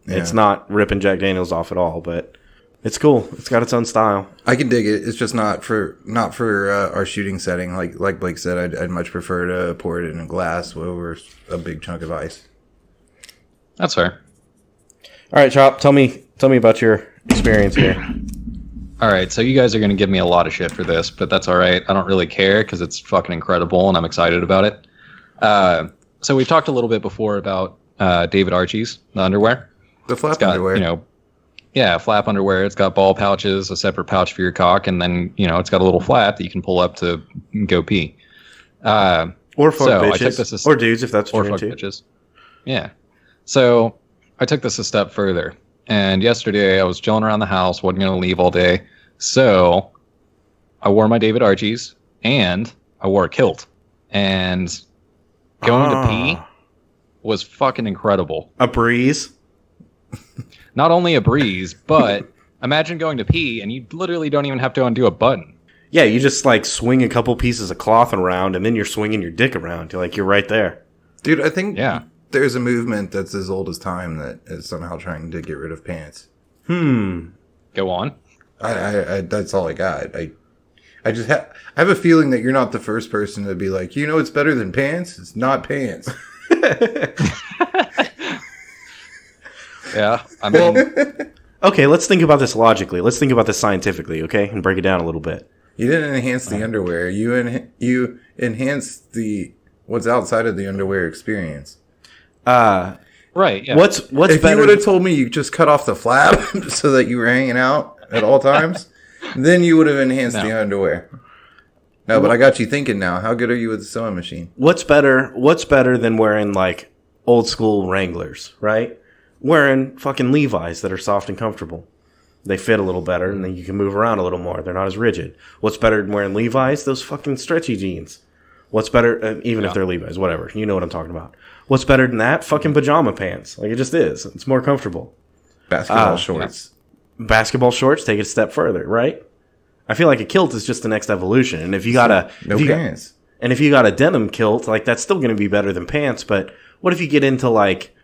Yeah. It's not ripping Jack Daniels off at all, but it's cool. It's got its own style. I can dig it. It's just not for our shooting setting. Like Blake said, I'd much prefer to pour it in a glass over a big chunk of ice. That's fair. All right, Chop, tell me about your experience here. All right, so you guys are going to give me a lot of shit for this, but that's all right. I don't really care because it's fucking incredible and I'm excited about it. So we've talked a little bit before about David Archie's, the underwear. The flap It's got, underwear. flap underwear. It's got ball pouches, a separate pouch for your cock, and then, it's got a little flap that you can pull up to go pee. Or fuck So, I bitches. took this as- Or dudes, if that's what Or you're fuck into. bitches. Yeah. So I took this a step further. And yesterday I was chilling around the house, wasn't going to leave all day. So I wore my David Archie's and I wore a kilt. And going to pee was fucking incredible. A breeze. Not only a breeze, but imagine going to pee and you literally don't even have to undo a button. Yeah, you just like swing a couple pieces of cloth around and then you're swinging your dick around. You're right there. Dude, I think Yeah. there's a movement that's as old as time that is somehow trying to get rid of pants. Go on. I that's all I got. I have a feeling that you're not the first person to be like, it's better than pants. It's not pants. Yeah. I mean, Okay, let's think about this logically. Let's think about this scientifically, okay? And break it down a little bit. You didn't enhance the underwear. You enhanced the what's outside of the underwear experience. right. Yeah. What's If better? you would have told me you just cut off the flap so that you were hanging out at all times, then you would have enhanced the underwear. No, but I got you thinking now. How good are you with the sewing machine? What's better than wearing like old school Wranglers, right? Wearing fucking Levi's that are soft and comfortable. They fit a little better and then you can move around a little more. They're not as rigid. What's better than wearing Levi's? Those fucking stretchy jeans. What's better, even if they're Levi's, whatever. You know what I'm talking about. What's better than that? Fucking pajama pants. Like, it just is. It's more comfortable. Basketball shorts. Basketball shorts, take it a step further, right? I feel like a kilt is just the next evolution. And if you got Pants. and if you got a denim kilt, like, that's still going to be better than pants. But what if you get into like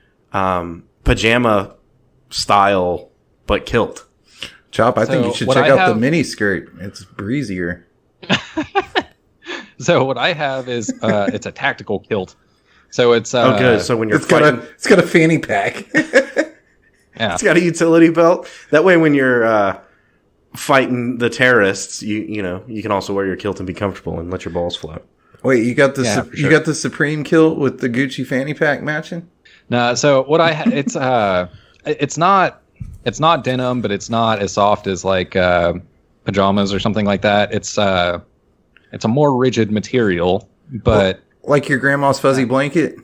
pajama style but kilt? Chop, I think So you should what check I out the have- mini skirt. It's breezier. So what I have is it's a tactical kilt. So it's Oh, good. So when you're It's got fighting, it's got a fanny pack. yeah. it's got a utility belt. That way, when you're fighting the terrorists, you can also wear your kilt and be comfortable and let your balls float. Wait, you got the Yeah, for you sure. got the Supreme kilt with the Gucci fanny pack matching? No, so what it's not denim, but it's not as soft as like pajamas or something like that. It's a more rigid material, but Like your grandma's fuzzy blanket?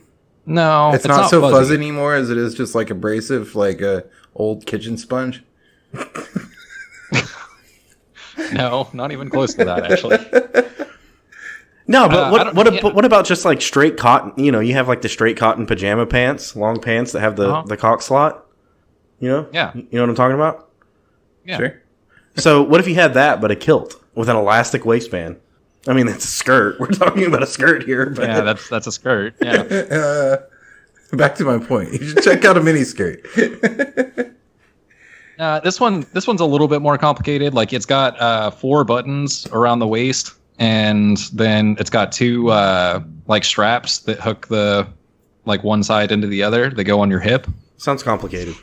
no, It's not so fuzzy anymore as it is just like abrasive, like a old kitchen sponge. No, not even close to that actually. No, but I don't- what about just like straight cotton? You have like the straight cotton pajama pants, long pants that have the cock slot. Yeah. You know what I'm talking about? Yeah. Sure. So what if you had that, but a kilt with an elastic waistband? I mean, it's a skirt. We're talking about a skirt here, but Yeah, that's a skirt. Yeah. Back to my point. You should check out a mini skirt. This one's a little bit more complicated. Like it's got 4 buttons around the waist, and then it's got 2 like straps that hook the like one side into the other. They go on your hip. sounds complicated.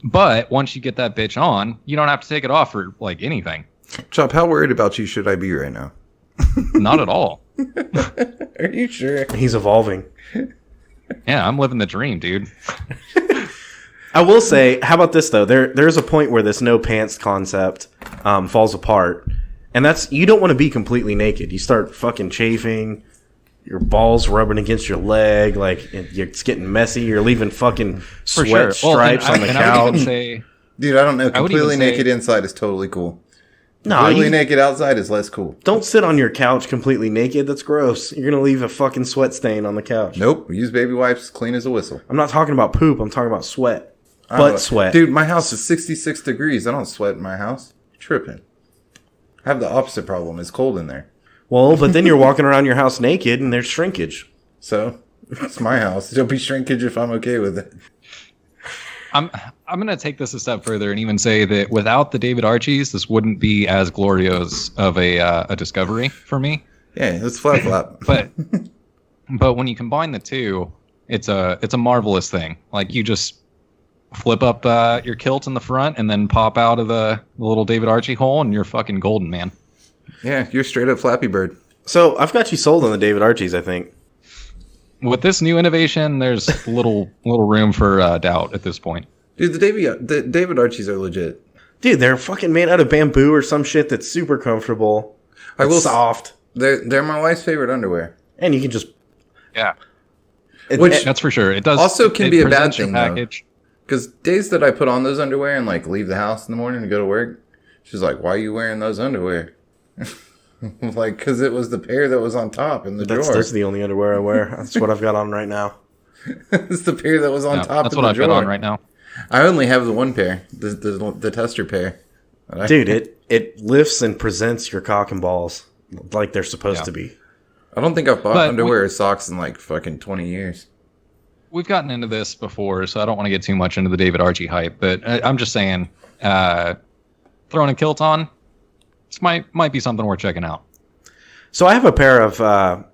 But once you get that bitch on, you don't have to take it off for like anything. Chop, how worried about you should I be right now? Not at all. Are you sure? He's evolving. Yeah, I'm living the dream, dude. I will say, how about this though? There's a point where this no pants concept falls apart, and that's you don't want to be completely naked. You start fucking chafing, your balls rubbing against your leg, like it's getting messy. You're leaving fucking sweat sure. stripes on the and I would even couch. say, Dude, I don't know. I would even Completely say- naked inside is totally cool. No, Completely naked outside is less cool. don't sit on your couch completely naked. That's gross. You're gonna leave a fucking sweat stain on the couch. Nope. Use baby wipes, clean as a whistle. I'm not talking about poop. I'm talking about sweat. I don't know. Butt sweat. Dude, my house is 66 degrees. I don't sweat in my house. You're tripping. I have the opposite problem. It's cold in there. Well, but then you're walking around your house naked and there's shrinkage. So, it's my house. There'll be shrinkage if I'm okay with it. I'm going to take this a step further and even say that without the David Archies, this wouldn't be as glorious of a discovery for me. Yeah, it's flap flap. But when you combine the two, it's a marvelous thing. Like you just flip up your kilt in the front and then pop out of the little David Archie hole and you're fucking golden, man. Yeah, you're straight up Flappy Bird. So I've got you sold on the David Archies, I think. With this new innovation, there's little room for doubt at this point. Dude, the David Archies are legit. Dude, they're fucking made out of bamboo or some shit that's super comfortable. It's soft. They're my wife's favorite underwear. And you can just... Yeah, That's for sure. It does also can be a bad presents your thing, though. package. Because days that I put on those underwear and like leave the house in the morning to go to work, she's like, "Why are you wearing those underwear?" Like, because it was the pair that was on top in the drawer. That's the only underwear I wear. That's what I've got on right now. It's the pair that was on top. That's in what the I've drawer. got on right now. I only have the one pair, the tester pair. Dude, it lifts and presents your cock and balls like they're supposed to be. I don't think I've bought But underwear or socks in like fucking 20 years. We've gotten into this before, so I don't want to get too much into the David Archie hype. But I'm just saying, throwing a kilt on, this might be something worth checking out. So I have a pair of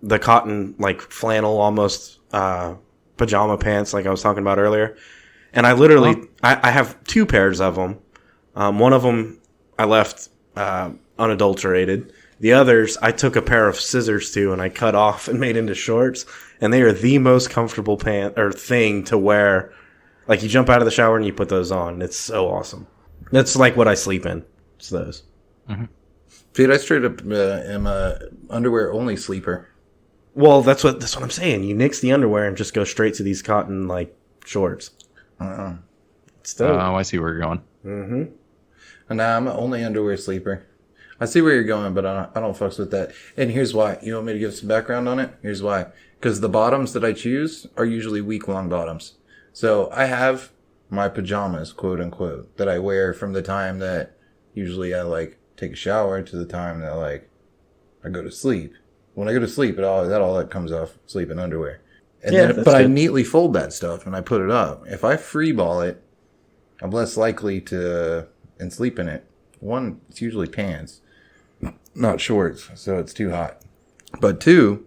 the cotton, like flannel almost pajama pants like I was talking about earlier. And I literally, I have two pairs of them. One of them I left unadulterated. The others, I took a pair of scissors to and I cut off and made into shorts. And they are the most comfortable pant or thing to wear. Like you jump out of the shower and you put those on. It's so awesome. That's like what I sleep in. It's those. Mm-hmm. Dude, I straight up am a underwear only sleeper. Well, that's what I'm saying. You nix the underwear and just go straight to these cotton like shorts. It's dope. Oh, I see where you're going. Mm-hmm. Nah, I'm an only underwear sleeper. I see where you're going, but I don't fucks with that. And here's why. You want me to give some background on it? Here's why. Because the bottoms that I choose are usually week-long bottoms. So I have my pajamas, quote unquote, that I wear from the time that usually I like take a shower to the time that like I go to sleep. When I go to sleep, that comes off sleeping underwear. And Yeah, then, that's but I good. neatly fold that stuff and I put it up. If I freeball it, I'm less likely to and sleep in it. One, it's usually pants, not shorts, so it's too hot. But two,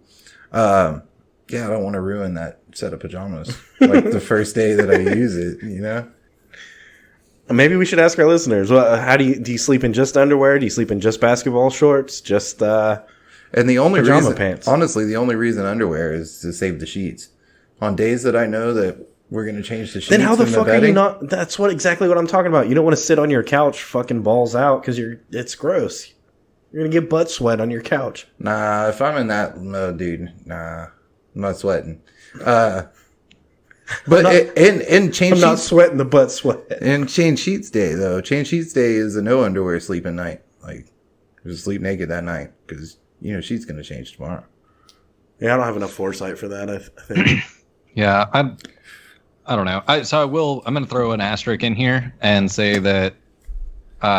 I don't want to ruin that set of pajamas like the first day that I use it, you know? Maybe we should ask our listeners. How do you sleep in just underwear? Do you sleep in just basketball shorts? Just And the only pajama reason, pants. honestly, the only reason underwear is to save the sheets. On days that I know that we're going to change the sheets. then how the and fuck are bedding, you not? That's exactly what I'm talking about. You don't want to sit on your couch, fucking balls out, because it's gross. You're gonna get butt sweat on your couch. Nah, if I'm in that mode, dude, nah, I'm not sweating. But in change I'm not sheets, sweating the butt sweat. in change sheets day though, change sheets day is a no underwear sleeping night. Like, just sleep naked that night because sheets gonna change tomorrow. Yeah, I don't have enough foresight for that. I think. Yeah, I don't know. I'm going to throw an asterisk in here and say that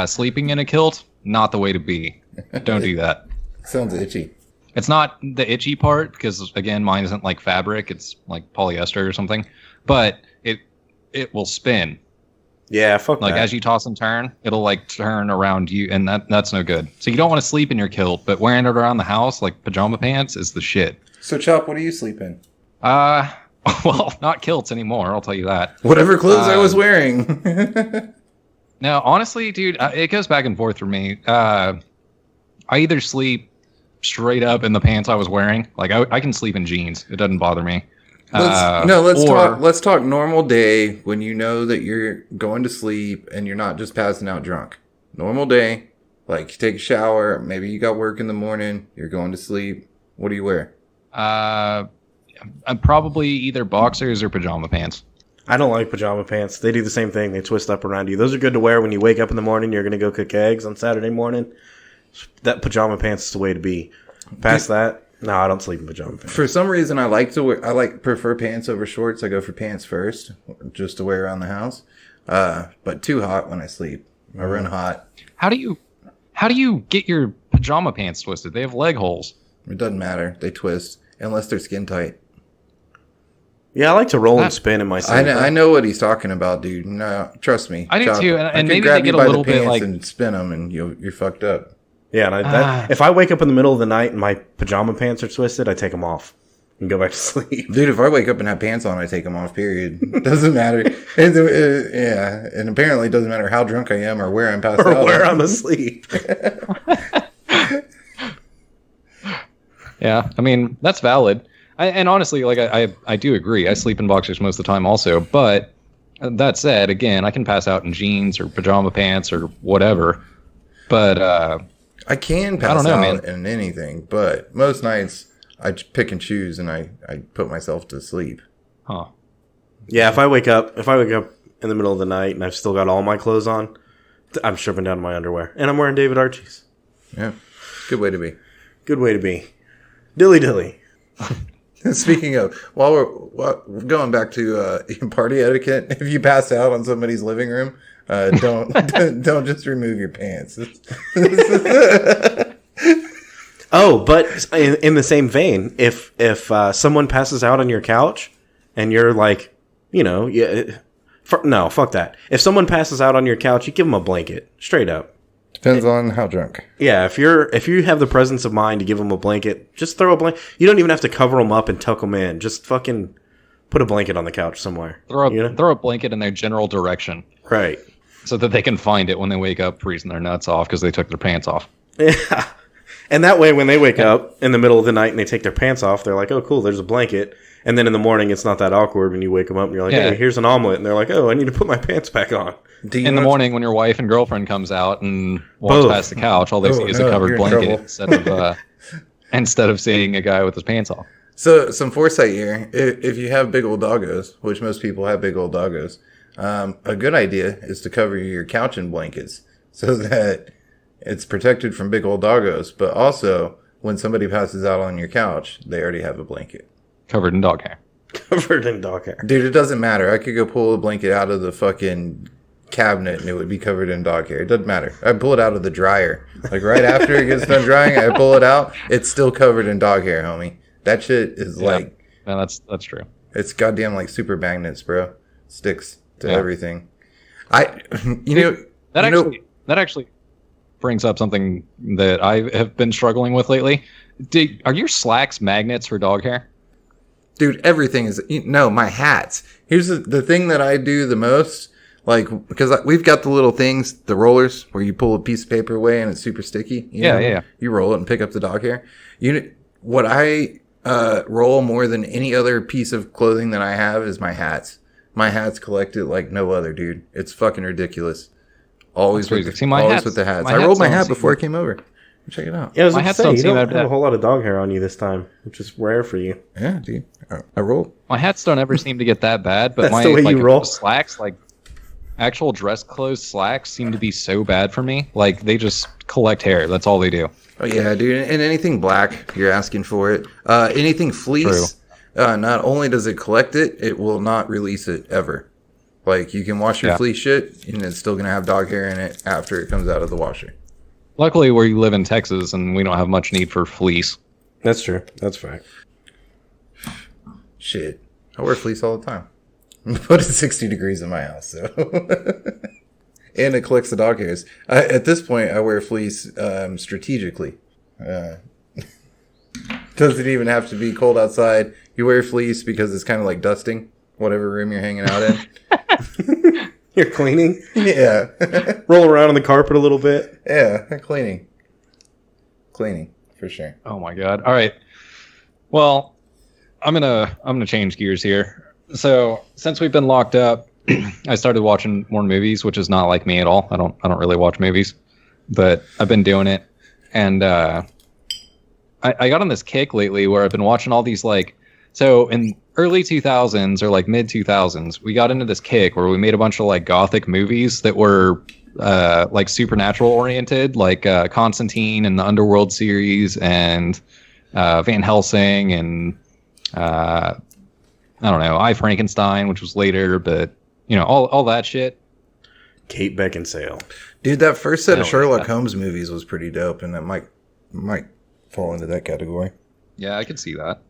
sleeping in a kilt, not the way to be. Don't do that. Sounds itchy. It's not the itchy part because, again, mine isn't like fabric. It's like polyester or something. But it will spin. Yeah, fuck Like that. as you toss and turn, it'll like turn around you, and that's no good. So you don't want to sleep in your kilt, but wearing it around the house like pajama pants is the shit. So, Chop, what do you sleep in? Well, not kilts anymore. I'll tell you that. Whatever clothes I was wearing. No, honestly, dude, it goes back and forth for me. I either sleep straight up in the pants I was wearing. Like I can sleep in jeans. It doesn't bother me. Let's talk normal day when you know that you're going to sleep and you're not just passing out drunk. Normal day, like you take a shower, maybe you got work in the morning, you're going to sleep. What do you wear? I'm probably either boxers or pajama pants. I don't like pajama pants. They do the same thing. They twist up around you. Those are good to wear when you wake up in the morning. You're going to go cook eggs on Saturday morning. That pajama pants is the way to be. Past that, no, I don't sleep in pajama pants. For some reason, I prefer pants over shorts. I go for pants first, just to wear around the house. But too hot when I sleep. I run hot. How do you get your pajama pants twisted? They have leg holes. It doesn't matter. They twist unless they're skin tight. Yeah, I like to roll and spin in my sleep. I know what he's talking about, dude. No, trust me. I do Chop. too, I and could maybe grab they you get by a little the bit pants like and spin them, and you're fucked up. Yeah, and if I wake up in the middle of the night and my pajama pants are twisted, I take them off and go back to sleep. Dude, if I wake up and have pants on, I take them off, period. Doesn't matter. And apparently it doesn't matter how drunk I am or where I'm passed out. Or where I'm asleep. Yeah, I mean, that's valid. And honestly, like I do agree. I sleep in boxers most of the time also. But that said, again, I can pass out in jeans or pajama pants or whatever. But I can pass out in anything. But most nights I pick and choose and I put myself to sleep. Huh. Yeah, if I wake up in the middle of the night and I've still got all my clothes on, I'm stripping down my underwear. And I'm wearing David Archie's. Yeah. Good way to be. Good way to be. Dilly dilly. Speaking of, while we're going back to party etiquette, if you pass out on somebody's living room, don't just remove your pants. Oh, but in the same vein, if someone passes out on your couch and you're like, no, fuck that. If someone passes out on your couch, you give them a blanket, straight up. Depends on how drunk. Yeah, if you have the presence of mind to give them a blanket, just throw a blanket. You don't even have to cover them up and tuck them in. Just fucking put a blanket on the couch somewhere. Throw a blanket in their general direction. Right. So that they can find it when they wake up freezing their nuts off because they took their pants off. Yeah. And that way, when they wake up in the middle of the night and they take their pants off, they're like, oh, cool, there's a blanket. And then in the morning, it's not that awkward when you wake them up and you're like, hey, here's an omelet. And they're like, oh, I need to put my pants back on. In the morning, when your wife and girlfriend comes out and walks past the couch, all they see is a covered blanket instead of seeing a guy with his pants off. So, some foresight here. If you have big old doggos, which most people have big old doggos, a good idea is to cover your couch in blankets so that it's protected from big old doggos. But also, when somebody passes out on your couch, they already have a blanket. Covered in dog hair. Covered in dog hair. Dude, it doesn't matter. I could go pull a blanket out of the fucking cabinet and it would be covered in dog hair. It doesn't matter. I pull it out of the dryer. Like right after it gets done drying, I pull it out. It's still covered in dog hair, homie. That shit is like... No, that's true. It's goddamn like super magnets, bro. Sticks to everything. That actually brings up something that I have been struggling with lately. Are your slacks magnets for dog hair? Dude, everything is... No, my hats. Here's the thing that I do the most. Like, because we've got the little things, the rollers, where you pull a piece of paper away and it's super sticky. Yeah. You roll it and pick up the dog hair. What I roll more than any other piece of clothing that I have is my hats. My hats collect it like no other, dude. It's fucking ridiculous. Always with the hats. I rolled my hat before I came over. Check it out. Yeah, my hats don't have a whole lot of dog hair on you this time, which is rare for you. Yeah, dude. I roll. My hats don't ever seem to get that bad, but That's the way you roll. Slacks, like actual dress clothes slacks, seem to be so bad for me. Like they just collect hair. That's all they do. Oh yeah, dude. And anything black, you're asking for it. Anything fleece, not only does it collect it, it will not release it ever. Like you can wash your fleece shit, and it's still gonna have dog hair in it after it comes out of the washer. Luckily, where you live in Texas, and we don't have much need for fleece. That's true. That's fact. Shit, I wear fleece all the time. But it's 60 degrees in my house, so and it collects the dog hairs. At this point, I wear fleece strategically. Doesn't even have to be cold outside. You wear fleece because it's kind of like dusting whatever room you're hanging out in. You're cleaning? Yeah. Roll around on the carpet a little bit? Yeah, cleaning. Cleaning, for sure. Oh my god. All right. Well, I'm gonna change gears here. So, since we've been locked up, I started watching more movies, which is not like me at all. I don't really watch movies, but I've been doing it. And I got on this kick lately where I've been watching all these like, so in early 2000s or like mid 2000s, we got into this kick where we made a bunch of like gothic movies that were like supernatural oriented, like Constantine and the Underworld series and Van Helsing and I don't know, I Frankenstein, which was later, but you know, all that shit. Kate Beckinsale. Dude, that first set of Sherlock Holmes movies was pretty dope, and that might fall into that category. Yeah, I could see that.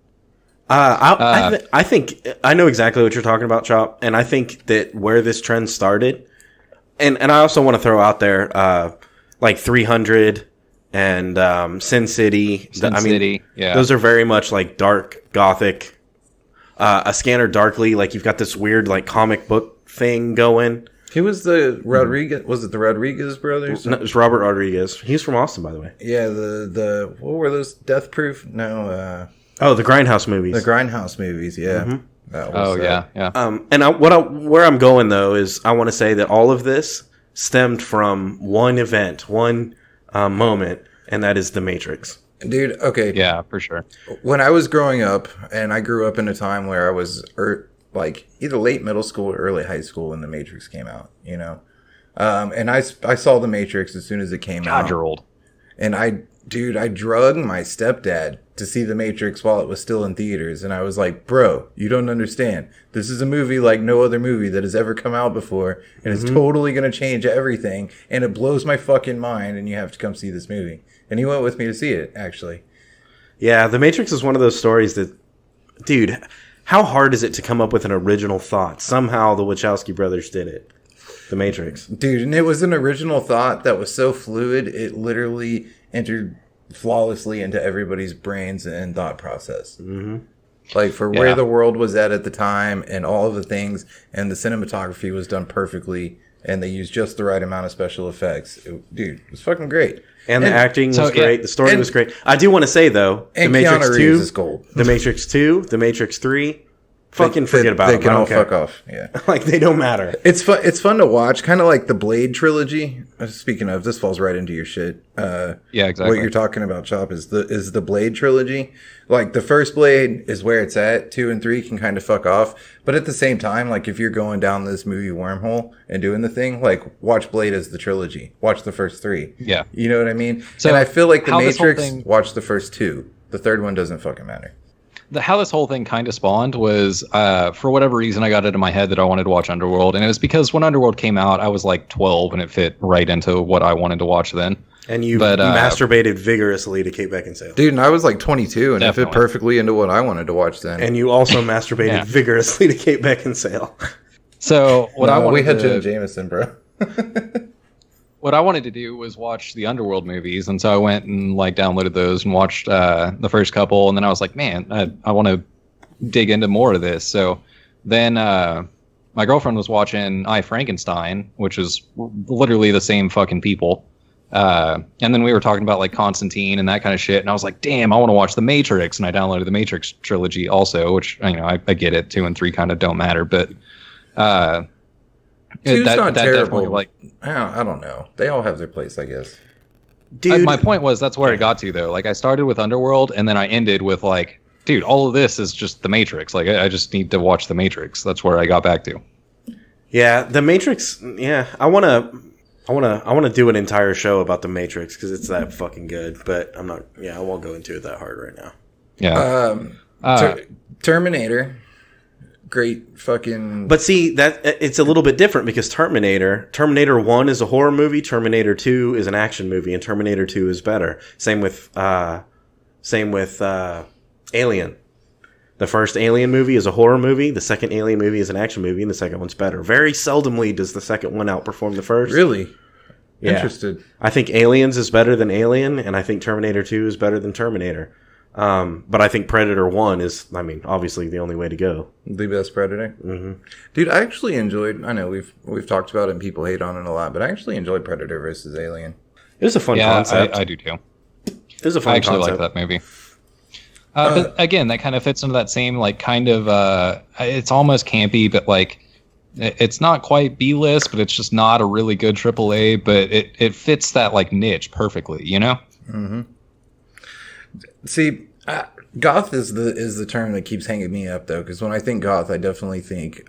I think I know exactly what you're talking about, Chop, and I think that where this trend started, and I also want to throw out there, like 300 and Sin City. City, yeah. Those are very much like dark gothic. A Scanner Darkly, like you've got this weird like comic book thing going. Who was the Rodriguez? Was it the Rodriguez brothers? No, it's Robert Rodriguez. He's from Austin, by the way. Yeah, the what were those? Death Proof? No. The Grindhouse movies. The Grindhouse movies, yeah. Mm-hmm. That was, yeah. And where I'm going though is I want to say that all of this stemmed from one event, one moment, and that is The Matrix. Dude, okay. Yeah, for sure. When I was growing up, and I grew up in a time where I was like either late middle school or early high school when The Matrix came out, you know? And I saw The Matrix as soon as it came out. God, you're old. And I drugged my stepdad to see The Matrix while it was still in theaters. And I was like, bro, you don't understand. This is a movie like no other movie that has ever come out before. And it's totally going to change everything. And it blows my fucking mind. And you have to come see this movie. And he went with me to see it, actually. Yeah, The Matrix is one of those stories that, dude, how hard is it to come up with an original thought? Somehow the Wachowski brothers did it. The Matrix. Dude, and it was an original thought that was so fluid, it literally entered flawlessly into everybody's brains and thought process. Mm-hmm. Like, for where the world was at the time, and all of the things, and the cinematography was done perfectly, and they used just the right amount of special effects. Dude, it was fucking great. And the acting was great. The story was great. I do want to say, though, The Matrix 2 is gold. The Matrix 2, The Matrix 3, fucking forget about them. them. They can all fuck off. Yeah. Like, they don't matter. It's fun to watch. Kind of like the Blade trilogy. Speaking of, this falls right into your shit. Yeah, exactly. What you're talking about, Chop, is the Blade trilogy. Like, the first Blade is where it's at. 2 and 3 can kind of fuck off. But at the same time, like, if you're going down this movie wormhole and doing the thing, like, watch Blade as the trilogy. Watch the first 3. Yeah. You know what I mean? So and I feel like The Matrix, watch the first 2. The third one doesn't fucking matter. How this whole thing kind of spawned was, for whatever reason, I got it in my head that I wanted to watch Underworld. And it was because when Underworld came out, I was like 12 and it fit right into what I wanted to watch then. And you masturbated vigorously to Kate Beckinsale. Dude, and I was like 22 and Definitely. it fit perfectly into what I wanted to watch then. And you also masturbated vigorously to Kate Beckinsale. So we had Jim Jameson, bro. What I wanted to do was watch the Underworld movies, and so I went and like downloaded those and watched the first couple, and then I was like, man, I want to dig into more of this. So then my girlfriend was watching I Frankenstein, which is literally the same fucking people. And then we were talking about like Constantine and that kind of shit, and I was like, damn, I want to watch The Matrix, and I downloaded the Matrix trilogy also, which I get it, 2 and 3 kind of don't matter, but Two's not terrible. Like, I don't know. They all have their place, I guess. Dude, my point was that's where it got to though. Like I started with Underworld, and then I ended with like, dude, all of this is just The Matrix. Like I just need to watch The Matrix. That's where I got back to. Yeah, The Matrix. Yeah, I wanna do an entire show about The Matrix because it's that fucking good. But I'm not. Yeah, I won't go into it that hard right now. Yeah. Terminator. Great fucking. But see, that it's a little bit different because Terminator 1 is a horror movie, Terminator 2 is an action movie, and Terminator 2 is better. Same with Alien. The first Alien movie is a horror movie, the second Alien movie is an action movie, and the second one's better. Very seldomly does the second one outperform the first. Really? Yeah. Interested. I think Aliens is better than Alien, and I think Terminator 2 is better than Terminator. But I think Predator 1 is, obviously the only way to go. The best Predator? Mm-hmm. Dude, I actually enjoyed, I know we've talked about it and people hate on it a lot, but I actually enjoyed Predator versus Alien. It was a fun concept. I do too. It was a fun concept. I actually like that movie. But again, that kind of fits into that same, like, kind of, it's almost campy, but, like, it's not quite B-list, but it's just not a really good AAA, but it fits that, like, niche perfectly, you know? Mm-hmm. See, goth is the term that keeps hanging me up though, because when I think goth, I definitely think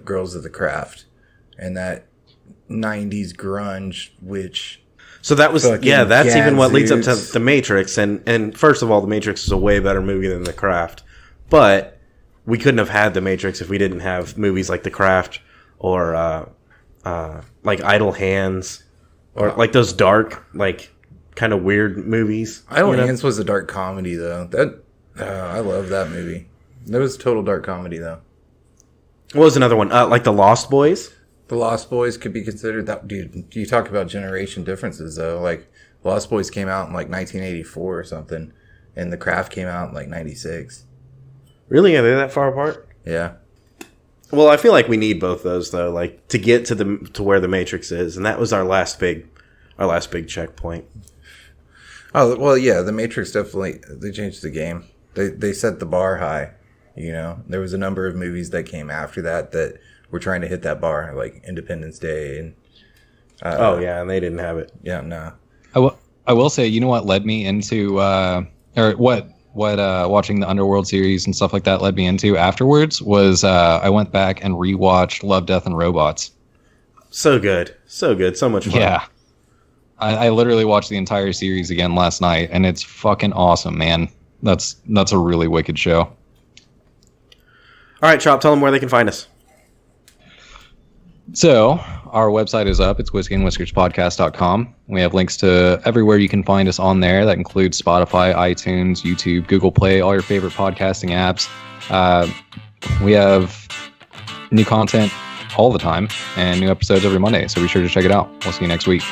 Girls of the Craft and that '90s grunge, which. So that was that's even what leads up to Gadzooks. The Matrix, and first of all, The Matrix is a way better movie than The Craft, but we couldn't have had The Matrix if we didn't have movies like The Craft or like Idle Hands or like those dark, like kind of weird movies. Idle Hands was a dark comedy though. That I love that movie. That was total dark comedy though. What was another one? Like The Lost Boys. The Lost Boys could be considered that. Dude, you talk about generation differences though. Like Lost Boys came out in like 1984 or something, and The Craft came out in like '96. Really? Are they that far apart? Yeah. Well, I feel like we need both those though, like to get to where The Matrix is, and that was our last big checkpoint. Oh well, yeah. The Matrix definitely they changed the game. They set the bar high. You know, there was a number of movies that came after that were trying to hit that bar, like Independence Day and. And they didn't have it. Yeah, no. I will say, you know what led me into what watching the Underworld series and stuff like that led me into afterwards was I went back and rewatched Love, Death, and Robots. So good, so much fun. Yeah, I literally watched the entire series again last night, and it's fucking awesome, man. That's a really wicked show. All right, Chop, tell them where they can find us. So, our website is up. It's whiskeyandwhiskerspodcast.com. We have links to everywhere you can find us on there. That includes Spotify, iTunes, YouTube, Google Play, all your favorite podcasting apps. We have new content all the time and new episodes every Monday, so be sure to check it out. We'll see you next week.